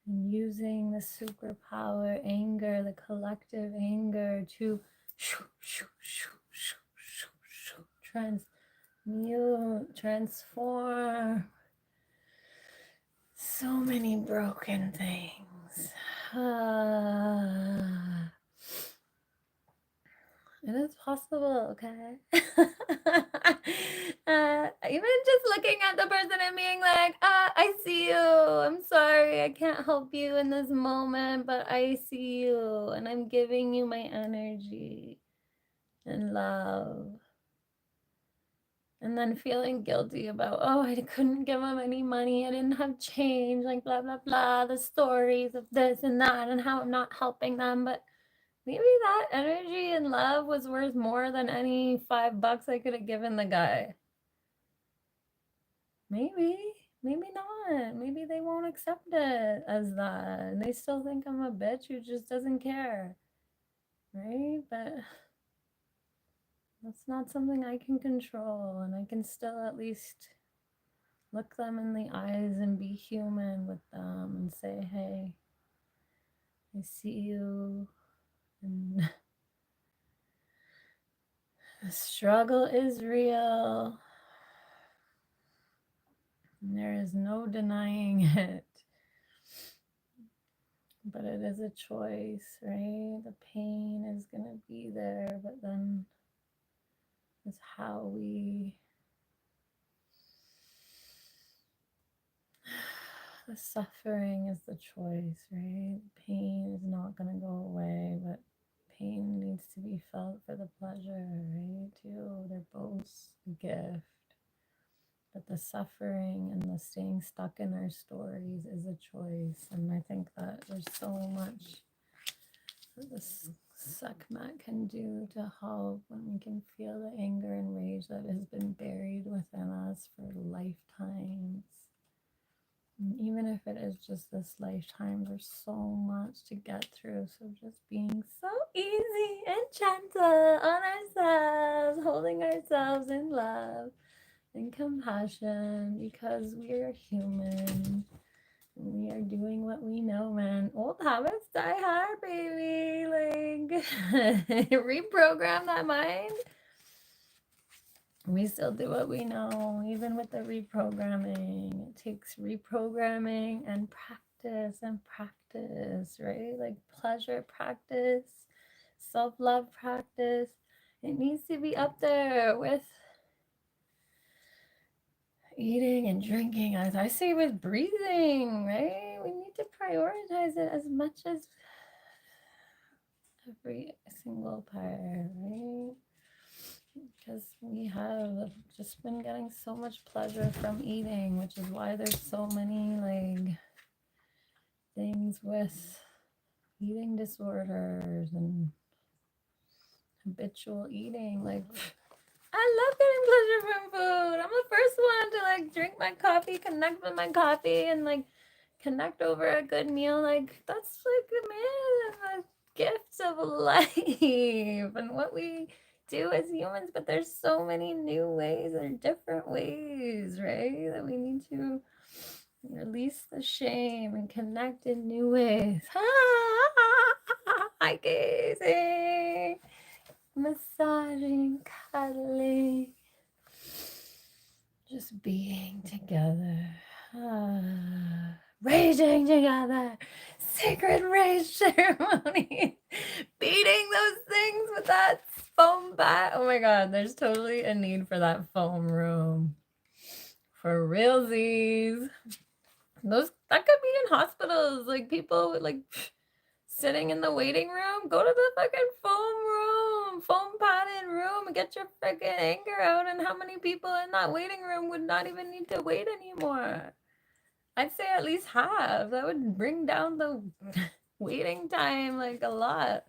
and using the superpower anger, the collective anger to transform so many broken things. It is possible, okay? Even just looking at the person and being like, I see you. I'm sorry, I can't help you in this moment, but I see you and I'm giving you my energy and love. And then feeling guilty about, oh, I couldn't give them any money. I didn't have change, like blah, blah, blah. The stories of this and that and how I'm not helping them. But maybe that energy and love was worth more than any $5 I could have given the guy. Maybe not. Maybe they won't accept it as that. And they still think I'm a bitch who just doesn't care. Right? But That's not something I can control, and I can still at least look them in the eyes and be human with them and say, hey, I see you, and the struggle is real, and there is no denying it. But it is a choice, right? The pain is going to be there, but then it's how we, the suffering is the choice, right? Pain is not going to go away, but pain needs to be felt for the pleasure, right? Too. They're both a gift. But the suffering and the staying stuck in our stories is a choice. And I think that there's so much that this Sekhmet can do to help when we can feel the anger and rage that has been buried within us for lifetimes. And even if it is just this lifetime, there's so much to get through. So just being so easy and gentle on ourselves, holding ourselves in love and compassion, because we are human. We are doing what we know, man. Old habits die hard, baby. Like, reprogram that mind. We still do what we know, even with the reprogramming. It takes reprogramming and practice, right? Like pleasure practice, self-love practice. It needs to be up there with eating and drinking, as I say with breathing, right? We need to prioritize it as much as every single part, right? Because we have just been getting so much pleasure from eating, which is why there's so many like things with eating disorders and habitual eating. Like, I love getting pleasure from food. I'm the first one to like drink my coffee, connect with my coffee, and like connect over a good meal. Like, that's like the gifts of life and what we do as humans. But there's so many new ways and different ways, right? That we need to release the shame and connect in new ways. Hi, Casey. Massaging, cuddling, just being together, raging together, sacred rage ceremony, beating those things with that foam bat. Oh my God, there's totally a need for that foam room. For realsies. That could be in hospitals, like people with like sitting in the waiting room. Go to the fucking foam padded room, and get your freaking anger out. And how many people in that waiting room would not even need to wait anymore? I'd say at least half. That would bring down the waiting time like a lot.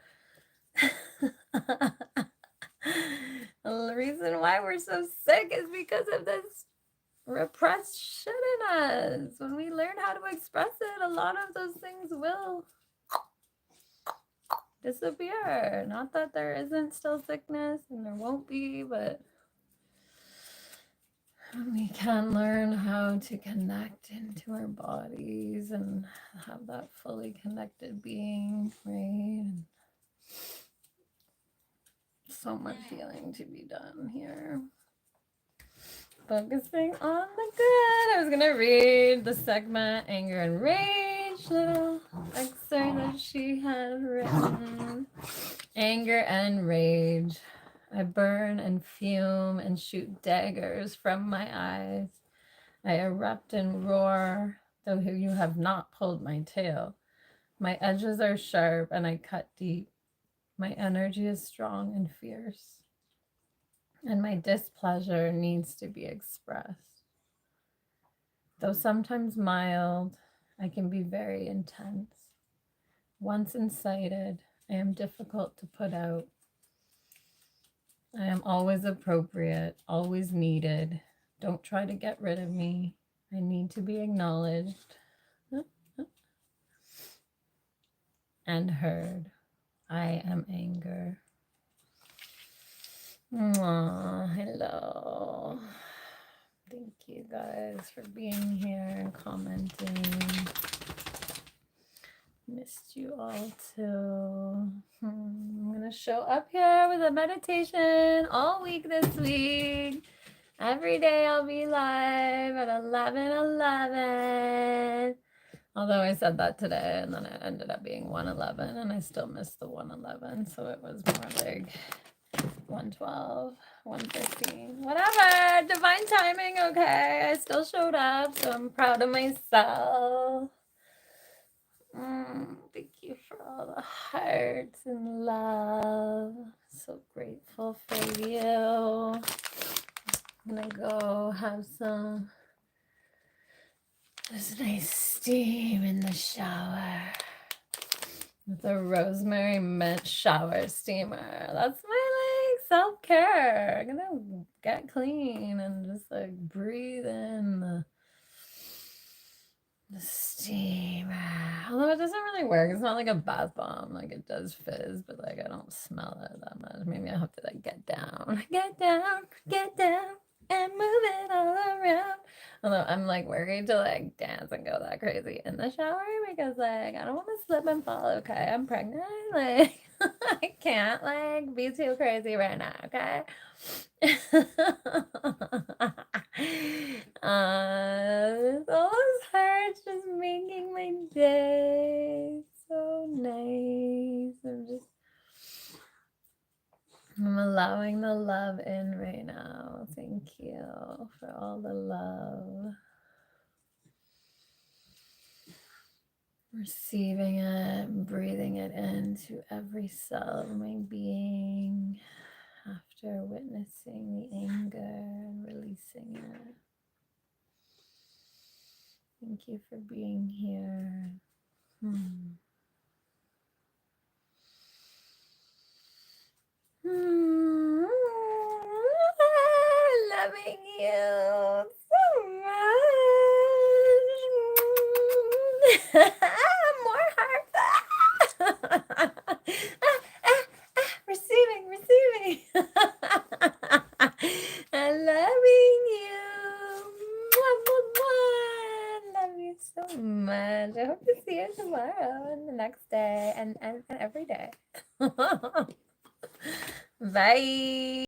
The reason why we're so sick is because of this repressed shit in us. When we learn how to express it, a lot of those things will disappear. Not that there isn't still sickness, and there won't be, but we can learn how to connect into our bodies and have that fully connected being, right? And so much healing to be done here. Focusing on the good. I was gonna read the Sekhmet Anger and Rage little excerpt that she had written. Anger and rage. I burn and fume and shoot daggers from my eyes. I erupt and roar, though you have not pulled my tail. My edges are sharp and I cut deep. My energy is strong and fierce, and my displeasure needs to be expressed. Though sometimes mild, I can be very intense. Once incited, I am difficult to put out. I am always appropriate, always needed. Don't try to get rid of me. I need to be acknowledged and heard. I am anger. Mwah, hello. Thank you guys for being here and commenting. Missed you all too. I'm gonna show up here with a meditation all week this week. Every day I'll be live at 11:11. Although I said that today and then it ended up being 1:11 and I still missed the 1:11. So it was more like 1:12, 1:15, whatever. Divine timing, okay. I still showed up, so I'm proud of myself. Thank you for all the hearts and love. So grateful for you. I'm gonna go have some this nice steam in the shower with a rosemary mint shower steamer. That's my like self-care. I'm gonna get clean and just like breathe in the steamer. Although it doesn't really work. It's not like a bath bomb. Like it does fizz, but like I don't smell it that much. Maybe I have to like get down, and move it all around. Although I'm like worried to like dance and go that crazy in the shower because like I don't want to slip and fall. Okay, I'm pregnant. Like I can't like be too crazy right now. Okay. All those hearts just making my day so nice. I'm allowing the love in right now. Thank you for all the love. Receiving it, breathing it into every cell of my being after witnessing the anger and releasing it. Thank you for being here. Loving you so much. More hearts. Receiving. I'm loving you. Love you so much. I hope to see you tomorrow and the next day and every day. Bye.